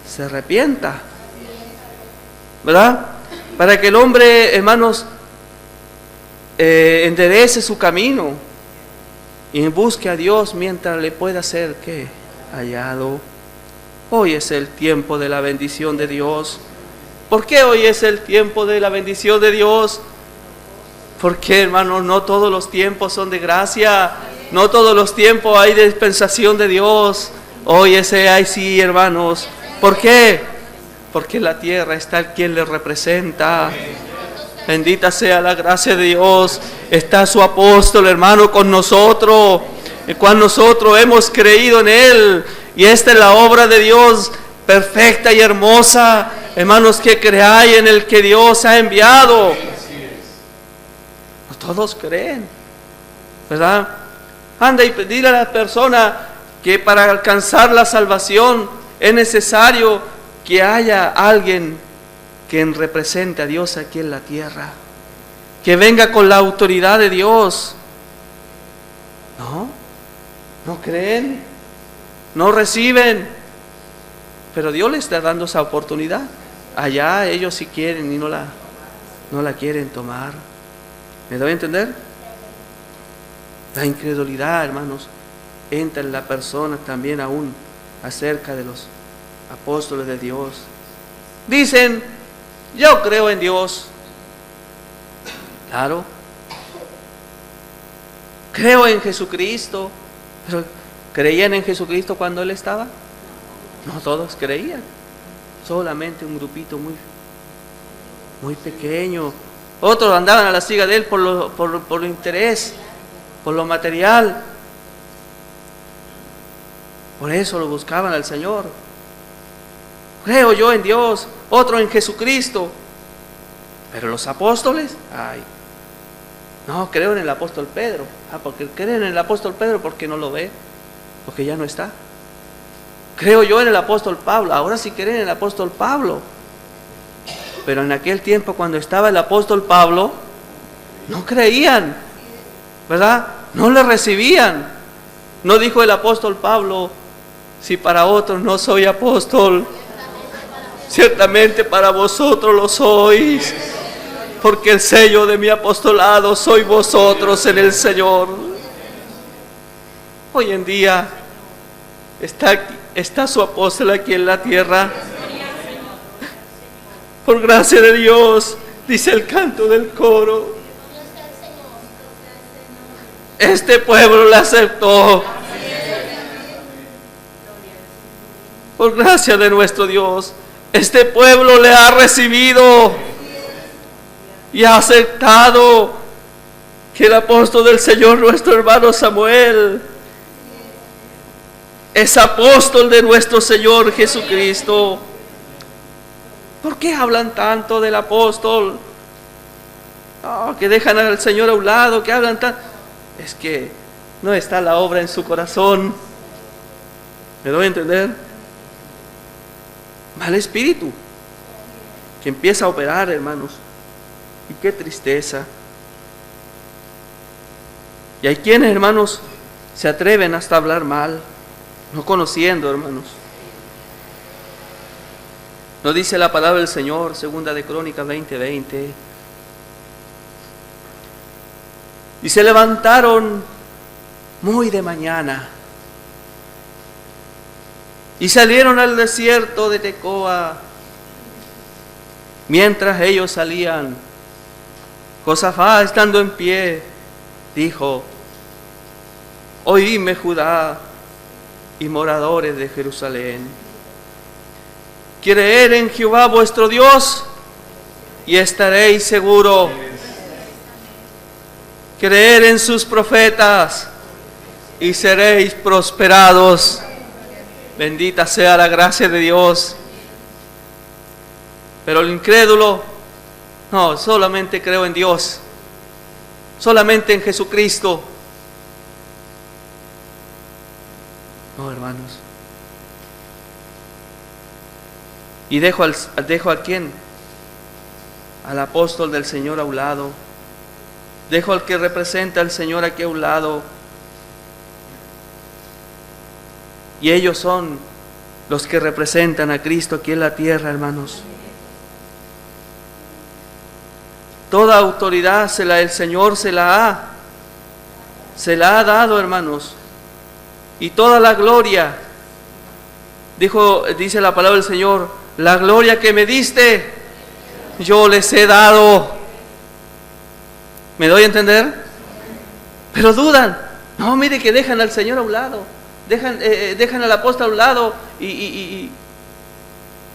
Se arrepienta, ¿verdad? Para que el hombre, hermanos, enderece su camino y busque a Dios mientras le pueda ser, ¿qué? Hallado. Hoy es el tiempo de la bendición de Dios. ¿Por qué hoy es el tiempo de la bendición de Dios? Porque, hermanos, no todos los tiempos son de gracia, no todos los tiempos hay dispensación de Dios. Hoy ese hay sí, hermanos. ¿Por qué? Porque la tierra está el quien le representa. Bendita sea la gracia de Dios. Está su apóstol, hermano, con nosotros, el cual nosotros hemos creído en Él. Y esta es la obra de Dios perfecta y hermosa, hermanos, que creáis en el que Dios ha enviado. No todos creen, ¿verdad? Anda y dile a la persona que para alcanzar la salvación es necesario que haya alguien que represente a Dios aquí en la tierra, que venga con la autoridad de Dios. No creen, no reciben, pero Dios les está dando esa oportunidad. Allá ellos sí quieren y no la quieren tomar. ¿Me doy a entender? La incredulidad, hermanos, entra en la persona también aún acerca de los apóstoles de Dios. Dicen, yo creo en Dios, Claro. Creo en Jesucristo. Pero ¿creían en Jesucristo cuando Él estaba? No todos creían. Solamente un grupito muy pequeño. Otros andaban a la siga de Él por lo interés, por lo material. Por eso lo buscaban al Señor. Creo yo en Dios, otro en Jesucristo. Pero los apóstoles, ay, no, creo en el apóstol Pedro. Porque creen en el apóstol Pedro porque no lo ve, porque ya no está. Creo yo en el apóstol Pablo, ahora sí creen en el apóstol Pablo. Pero en aquel tiempo cuando estaba el apóstol Pablo, no creían, ¿verdad? No le recibían. No dijo el apóstol Pablo, si para otros no soy apóstol, ciertamente para vosotros lo sois, porque el sello de mi apostolado sois vosotros en el Señor. Hoy en día está su apóstol aquí en la tierra. Por gracia de Dios, dice el canto del coro. Este pueblo le aceptó. Por gracia de nuestro Dios, este pueblo le ha recibido y ha aceptado que el apóstol del Señor, nuestro hermano Samuel, es apóstol de nuestro Señor Jesucristo. ¿Por qué hablan tanto del apóstol? Oh, que dejan al Señor a un lado, que hablan tanto. Es que no está la obra en su corazón. ¿Me doy a entender? Mal espíritu que empieza a operar, hermanos. Y qué tristeza. Y hay quienes, hermanos, se atreven hasta a hablar mal, no conociendo, hermanos. Nos dice la palabra del Señor, segunda de Crónicas 20:20. Y se levantaron muy de mañana y salieron al desierto de Tecoa. Mientras ellos salían, Josafat, estando en pie, dijo: oídme, Judá y moradores de Jerusalén, creed en Jehová vuestro Dios y estaréis seguros. Creed en sus profetas y seréis prosperados. Bendita sea la gracia de Dios. Pero el incrédulo, no, solamente creo en Dios, solamente en Jesucristo. No, hermanos. Y dejo a quién, al apóstol del Señor a un lado. Dejo al que representa al Señor aquí a un lado. Y ellos son los que representan a Cristo aquí en la tierra, hermanos. Toda autoridad el Señor se la ha dado, hermanos. Y toda la gloria, dice la palabra del Señor, la gloria que me diste, yo les he dado. ¿Me doy a entender? Pero dudan. No, mire que dejan al Señor a un lado. Dejan al apóstol a un lado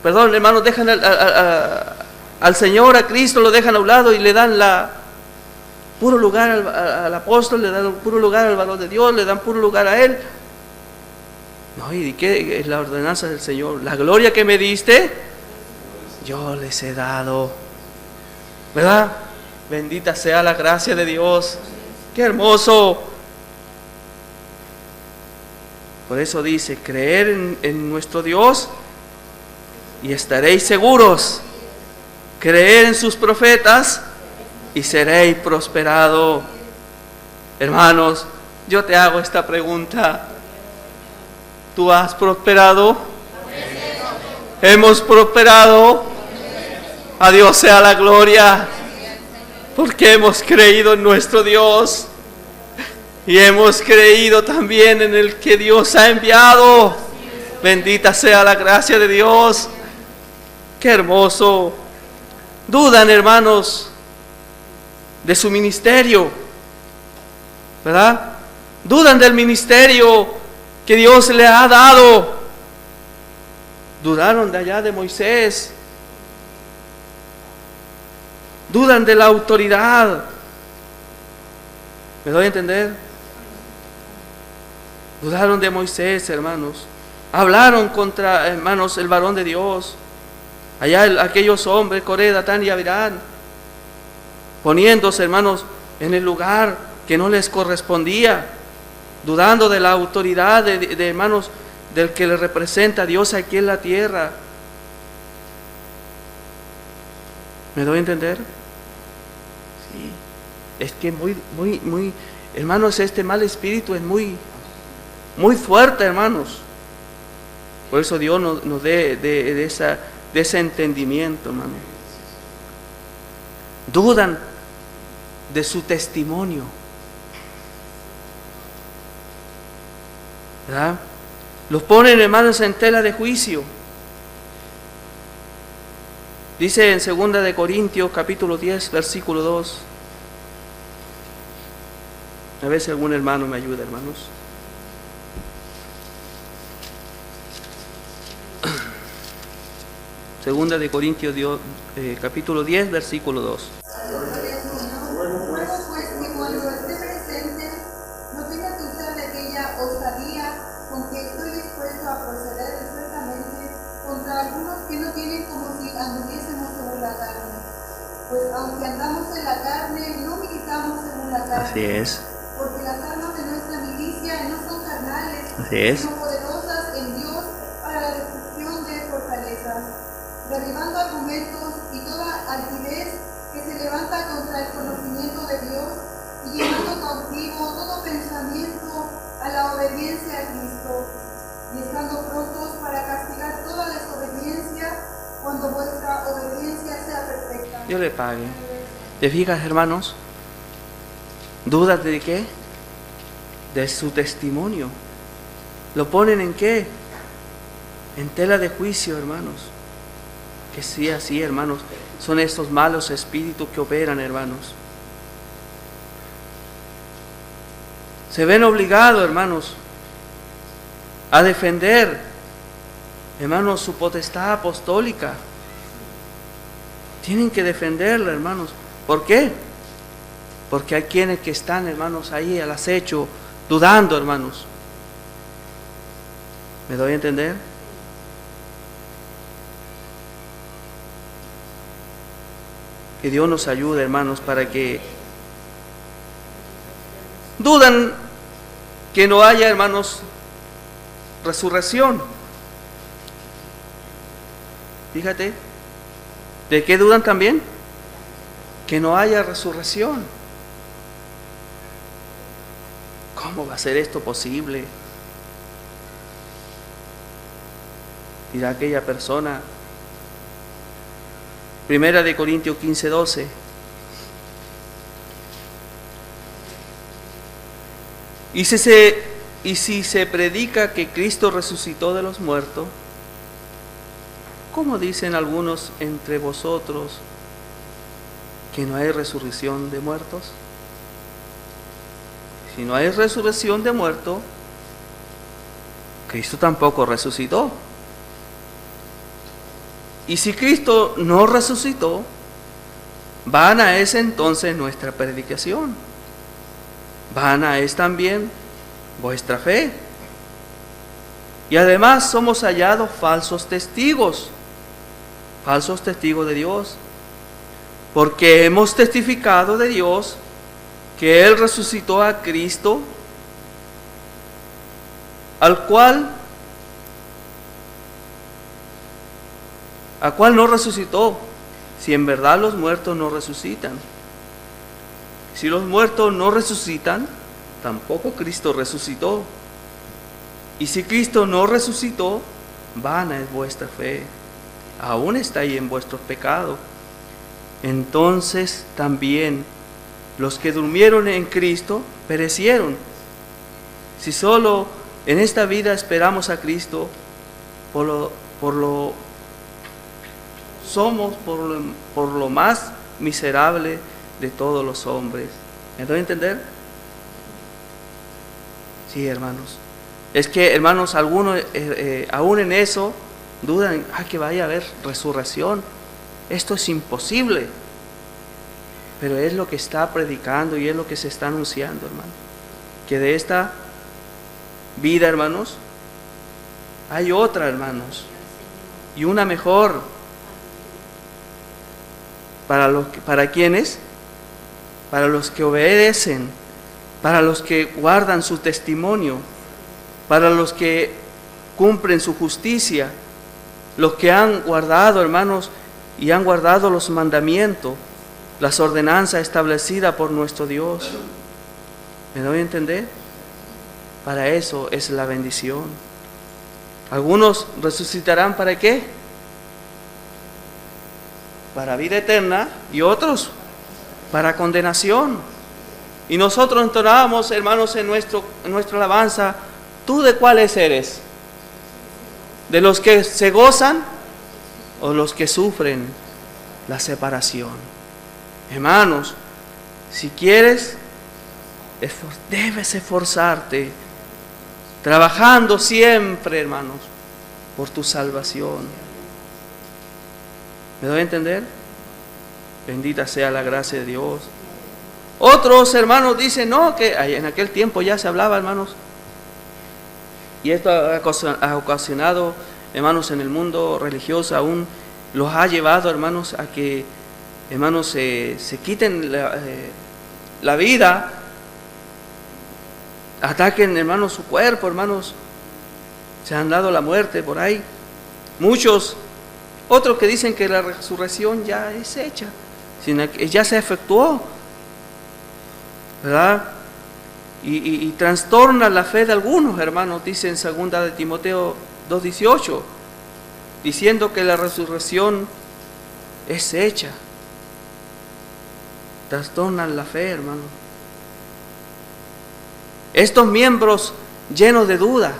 perdón, hermanos, dejan al Señor, a Cristo, lo dejan a un lado y le dan puro lugar al apóstol, le dan puro lugar al varón de Dios, le dan puro lugar a Él. No, ¿y qué es la ordenanza del Señor? La gloria que me diste, yo les he dado. ¿Verdad? Bendita sea la gracia de Dios. ¡Qué hermoso! Por eso dice, creer en nuestro Dios y estaréis seguros. Creer en sus profetas y seréis prosperados. Hermanos, yo te hago esta pregunta. ¿Tú has prosperado? ¿Hemos prosperado? A Dios sea la gloria. Porque hemos creído en nuestro Dios y hemos creído también en el que Dios ha enviado. Bendita sea la gracia de Dios. Qué hermoso. Dudan, hermanos. de su ministerio, ¿verdad? Dudan del ministerio que Dios le ha dado. Dudaron de allá de Moisés. Dudan de la autoridad. ¿Me doy a entender? Dudaron de Moisés, hermanos. Hablaron contra, hermanos, el varón de Dios. Allá aquellos hombres, Coré, Datán y Abirán, poniéndose, hermanos, en el lugar que no les correspondía, dudando de la autoridad de hermanos, del que le representa a Dios aquí en la tierra. ¿Me doy a entender? Sí. Es que hermanos, este mal espíritu es muy fuerte, hermanos. Por eso Dios nos dé de ese entendimiento, hermano. Dudan de su testimonio, ¿verdad? Los ponen, hermanos, en tela de juicio. Dice en 2 de Corintios capítulo 10 versículo 2. A ver si algún hermano me ayuda, hermanos. Segunda de Corintios capítulo 10 versículo 2.
Pues aunque andamos en la carne, no militamos según la carne.
Así es.
Porque las armas de nuestra milicia no son carnales,
Así es.
sino poderosas en Dios para la destrucción de fortalezas, derribando argumentos y toda altivez que se levanta contra el conocimiento de Dios y llevando cautivo todo pensamiento a la obediencia a Cristo, y estando prontos para castigar toda desobediencia cuando vuestra obediencia sea perfecta.
Dios le pague. ¿Te fijas, hermanos? ¿Dudas de qué? De su testimonio. ¿Lo ponen en qué? En tela de juicio, hermanos. Que sí, así, hermanos. Son estos malos espíritus que operan, hermanos. Se ven obligados, hermanos, a defender, hermanos, su potestad apostólica. Tienen que defenderla, hermanos. ¿Por qué? Porque hay quienes que están, hermanos, ahí al acecho, dudando, hermanos. ¿Me doy a entender? Que Dios nos ayude, hermanos, para que dudan que no haya, hermanos, resurrección. Fíjate, ¿de qué dudan también? Que no haya resurrección. ¿Cómo va a ser esto posible? Dirá aquella persona. Primera de Corintios 15:12. Y si se predica que Cristo resucitó de los muertos, ¿cómo dicen algunos entre vosotros que no hay resurrección de muertos? Si no hay resurrección de muertos, Cristo tampoco resucitó. Y si Cristo no resucitó, vana es entonces nuestra predicación. Vana es también vuestra fe. Y además somos hallados falsos testigos de Dios, porque hemos testificado de Dios que Él resucitó a Cristo, a cual no resucitó, si en verdad los muertos no resucitan. Si los muertos no resucitan, tampoco Cristo resucitó. Y si Cristo no resucitó, vana es vuestra fe, aún estáis en vuestros pecados. Entonces también los que durmieron en Cristo perecieron. Si solo en esta vida esperamos a Cristo, somos por lo más miserable de todos los hombres. ¿Me doy a entender? Sí, hermanos. Es que, hermanos, algunos aún en eso dudan, que vaya a haber resurrección. Esto es imposible. Pero es lo que está predicando y es lo que se está anunciando, hermano. Que de esta vida, hermanos, hay otra, hermanos. Y una mejor. ¿Para quiénes? Para los que obedecen, para los que guardan su testimonio, para los que cumplen su justicia, los que han guardado, hermanos, y han guardado los mandamientos, las ordenanzas establecidas por nuestro Dios. ¿Me doy a entender? Para eso es la bendición. Algunos resucitarán, ¿para qué? Para vida eterna, y otros para condenación. Y nosotros entonábamos, hermanos, en nuestra alabanza, ¿tú de cuáles eres? ¿De los que se gozan o los que sufren la separación? Hermanos, si quieres, debes esforzarte, trabajando siempre, hermanos, por tu salvación. ¿Me doy a entender? Bendita sea la gracia de Dios. Otros hermanos dicen, no, que en aquel tiempo ya se hablaba, hermanos. Y esto ha ocasionado, hermanos, en el mundo religioso aún, los ha llevado, hermanos, a que, hermanos, se quiten la vida, ataquen, hermanos, su cuerpo, hermanos, se han dado la muerte por ahí. Muchos, otros que dicen que la resurrección ya es hecha, ya se efectuó, ¿verdad? Y trastorna la fe de algunos, hermanos, dice en 2 de Timoteo 2:18, diciendo que la resurrección es hecha. Trastornan la fe, hermano. Estos miembros llenos de duda,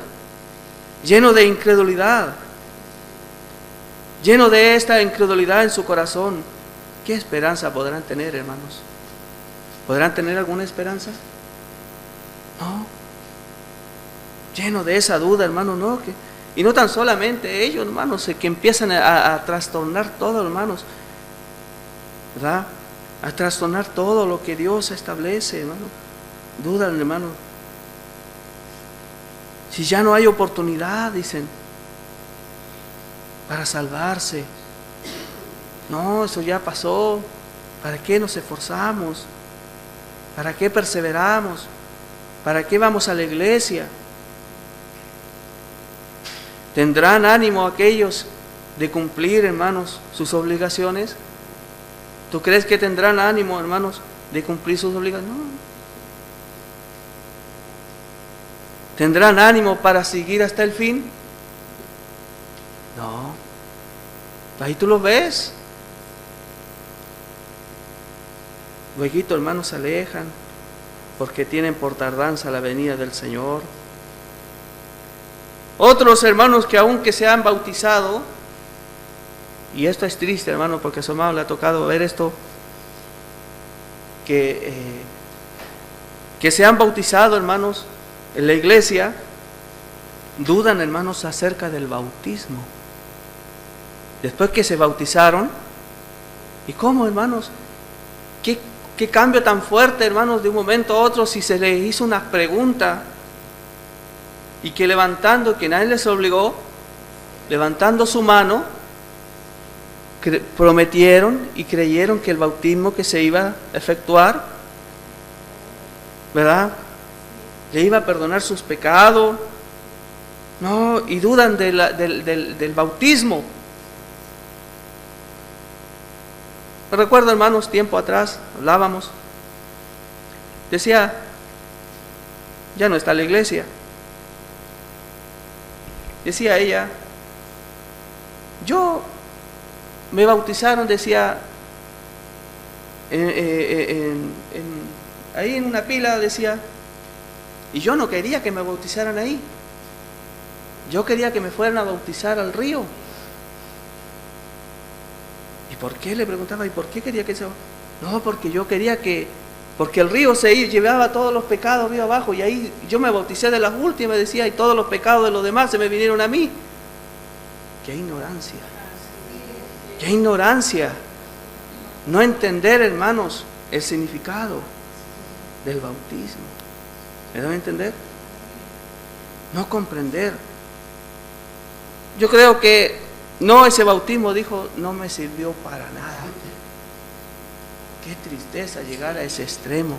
llenos de incredulidad, llenos de esta incredulidad en su corazón, ¿qué esperanza podrán tener, hermanos? ¿Podrán tener alguna esperanza? No. Lleno de esa duda, hermanos, no. Y no tan solamente ellos, hermanos, que empiezan a trastornar todo, hermanos, ¿verdad? A trastornar todo lo que Dios establece, hermano. Dudan, hermano. Si ya no hay oportunidad, dicen, para salvarse. No, eso ya pasó. ¿Para qué nos esforzamos? ¿Para qué perseveramos? ¿Para qué vamos a la iglesia? ¿Tendrán ánimo aquellos de cumplir, hermanos, sus obligaciones? ¿Tú crees que tendrán ánimo, hermanos, de cumplir sus obligaciones? No. ¿Tendrán ánimo para seguir hasta el fin? No. Ahí tú los ves. Luego, hermanos, se alejan porque tienen por tardanza la venida del Señor. Otros hermanos que aunque se han bautizado, y esto es triste, hermano, porque a su amado le ha tocado ver esto, que se han bautizado, hermanos, en la iglesia, dudan, hermanos, acerca del bautismo. Después que se bautizaron, ¿y cómo, hermanos? ¿Qué cambio tan fuerte, hermanos, de un momento a otro, si se les hizo una pregunta y que levantando, que nadie les obligó, levantando su mano, prometieron y creyeron que el bautismo que se iba a efectuar, ¿verdad?, le iba a perdonar sus pecados? No, y dudan del bautismo. Me recuerdo, hermanos, tiempo atrás, hablábamos, decía, ya no está la iglesia. Decía ella, me bautizaron, decía, ahí en una pila, decía, y yo no quería que me bautizaran ahí. Yo quería que me fueran a bautizar al río. ¿Y por qué? Le preguntaba, ¿y por qué quería que se... No, porque yo quería porque el río llevaba todos los pecados río abajo, y ahí yo me bauticé de las últimas, decía, y todos los pecados de los demás se me vinieron a mí. ¡Qué ignorancia! ¡Qué ignorancia! No entender, hermanos, el significado del bautismo. ¿Me dan a entender? No comprender. Yo creo que ese bautismo, dijo, no me sirvió para nada. Qué tristeza llegar a ese extremo.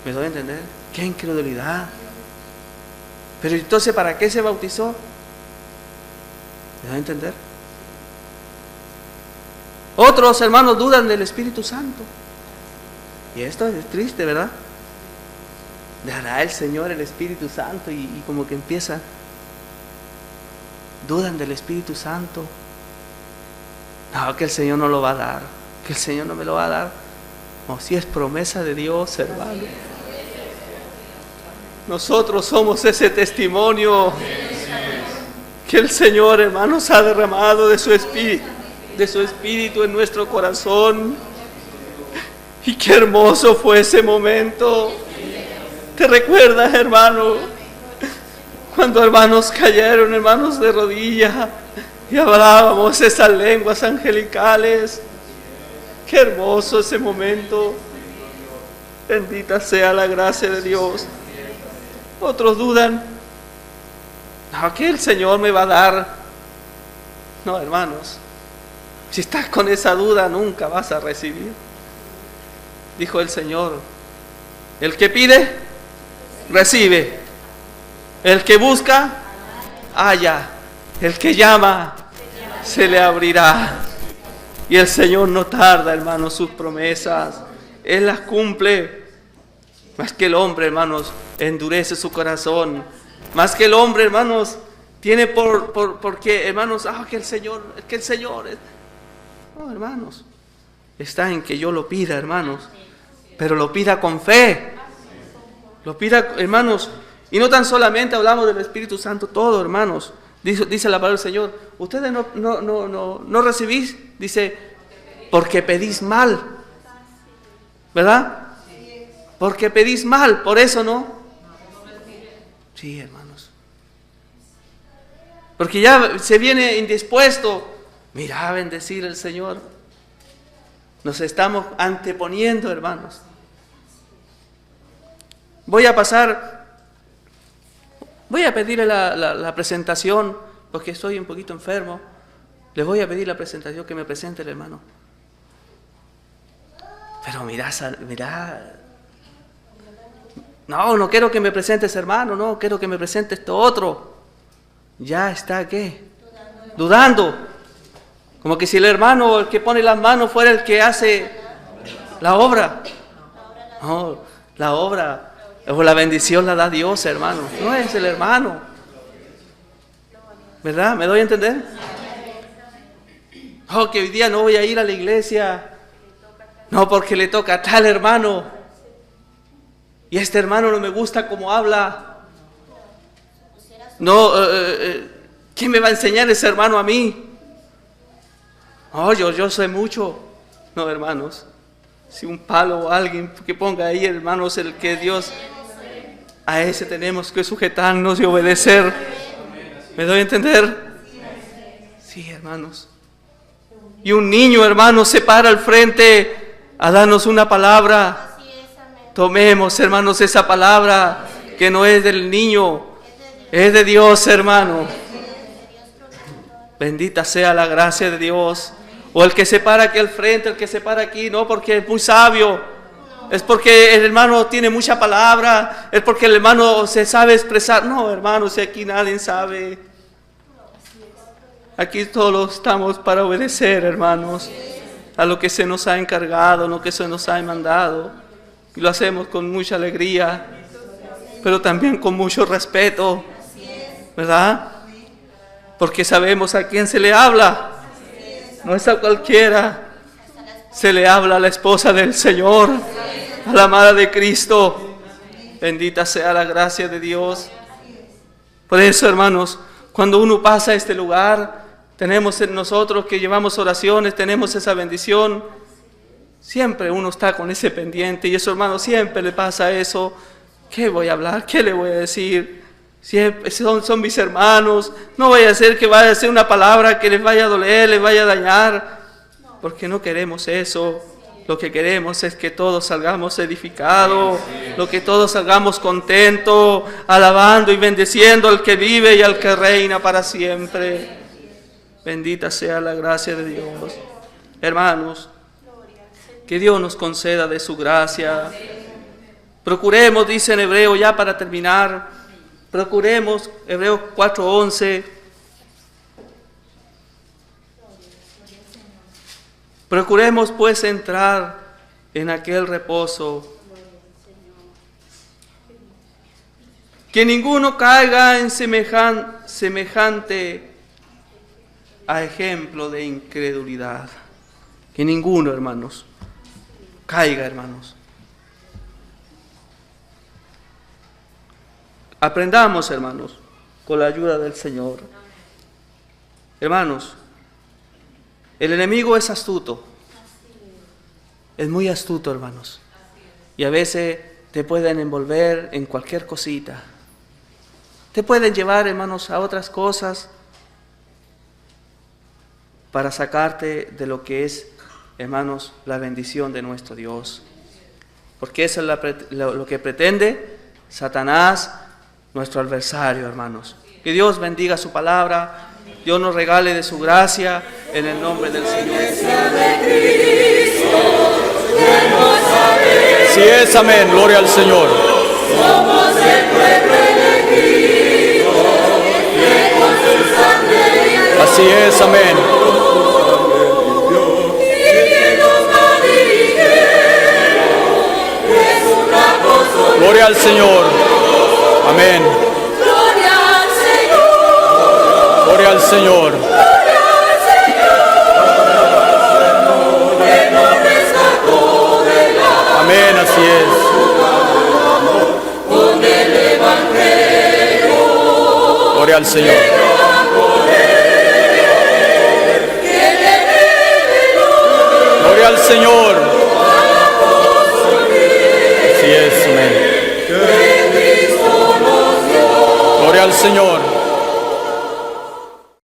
¿Me doy a entender? Qué incredulidad. Pero entonces, ¿para qué se bautizó? ¿Me doy a entender? Otros hermanos dudan del Espíritu Santo. Y esto es triste, ¿verdad? Dará el Señor el Espíritu Santo y como que empieza. Dudan del Espíritu Santo. No, que el Señor no lo va a dar. Que el Señor no me lo va a dar. No, si es promesa de Dios, hermano. Nosotros somos ese testimonio que el Señor, hermanos, ha derramado de su Espíritu en nuestro corazón. Y qué hermoso fue ese momento. ¿Te recuerdas, hermano? Cuando hermanos cayeron, hermanos, de rodillas y hablábamos esas lenguas angelicales. Qué hermoso ese momento. Bendita sea la gracia de Dios. Otros dudan. No, que el Señor me va a dar. No, hermanos. Si estás con esa duda, nunca vas a recibir. Dijo el Señor: el que pide, recibe. El que busca, halla. El que llama, se le abrirá. Y el Señor no tarda, hermanos, sus promesas. Él las cumple. Más que el hombre, hermanos, endurece su corazón. Más que el hombre, hermanos, tiene porque, hermanos, que el Señor. No, hermanos, está en que yo lo pida, hermanos, pero lo pida con fe. Lo pida, hermanos, y no tan solamente hablamos del Espíritu Santo, todo, hermanos. Dice la palabra del Señor: ustedes no recibís, dice, porque pedís mal, ¿verdad? Porque pedís mal, por eso no. Sí, hermanos. Porque ya se viene indispuesto. Mira, bendecir el Señor. Nos estamos anteponiendo, hermanos. Voy a pedirle la presentación, porque estoy un poquito enfermo. Les voy a pedir la presentación, que me presente el hermano. Pero mirá. No quiero que me presentes, hermano, no quiero que me presentes esto otro. Ya está, ¿qué? Dudando. Como que si el hermano, el que pone las manos, fuera el que hace la obra. No, la obra o la bendición la da Dios, hermano. No es el hermano. ¿Verdad? ¿Me doy a entender? Que hoy día no voy a ir a la iglesia. No, porque le toca a tal hermano. Y este hermano no me gusta cómo habla. No, ¿quién me va a enseñar ese hermano a mí? Yo sé mucho. No, hermanos. Si un palo o alguien que ponga ahí, hermanos, el que Dios, a ese tenemos que sujetarnos y obedecer. ¿Me doy a entender? Sí, hermanos. Y un niño, hermanos, se para al frente a darnos una palabra. Tomemos, hermanos, esa palabra que no es del niño, es de Dios, hermano. Bendita sea la gracia de Dios. O el que se para aquí al frente, el que se para aquí, no porque es muy sabio, es porque el hermano tiene mucha palabra, es porque el hermano se sabe expresar. No, hermanos, si aquí nadie sabe. Aquí todos estamos para obedecer, hermanos, a lo que se nos ha encargado, lo que se nos ha mandado. Y lo hacemos con mucha alegría, pero también con mucho respeto, ¿verdad? Porque sabemos a quién se le habla. No es a cualquiera. Se le habla a la esposa del Señor, a la amada de Cristo. Bendita sea la gracia de Dios. Por eso, hermanos, cuando uno pasa a este lugar, tenemos en nosotros que llevamos oraciones, tenemos esa bendición. Siempre uno está con ese pendiente y eso, hermano, siempre le pasa eso. ¿Qué voy a hablar? ¿Qué le voy a decir? Siempre son mis hermanos. No vaya a ser que vaya a ser una palabra que les vaya a doler, les vaya a dañar. Porque no queremos eso. Lo que queremos es que todos salgamos edificados. Lo que todos salgamos contentos, alabando y bendiciendo al que vive y al que reina para siempre. Bendita sea la gracia de Dios. Hermanos, que Dios nos conceda de su gracia. Procuremos, dice en Hebreo, ya para terminar, procuremos, Hebreos 4:11, procuremos pues entrar en aquel reposo. Que ninguno caiga en semejante a ejemplo de incredulidad. Que ninguno, hermanos, caiga, hermanos. Aprendamos, hermanos, con la ayuda del Señor. Hermanos, el enemigo es astuto. Es muy astuto, hermanos. Y a veces te pueden envolver en cualquier cosita. Te pueden llevar, hermanos, a otras cosas para sacarte de lo que es, hermanos, la bendición de nuestro Dios. Porque eso es lo que pretende Satanás, nuestro adversario, hermanos. Que Dios bendiga su palabra, Dios nos regale de su gracia, en el nombre del Señor.
Si es amén, gloria al Señor.
Somos el pueblo elegido, que con su sangre
Así es, amén. Gloria al Señor. Amén.
Gloria al Señor.
Gloria al Señor.
Gloria al Señor. Que nos rescató de la
Amén, así es.
con el Evangelio.
Gloria al Señor. Gloria al Señor. Así es, amén. Gloria al Señor.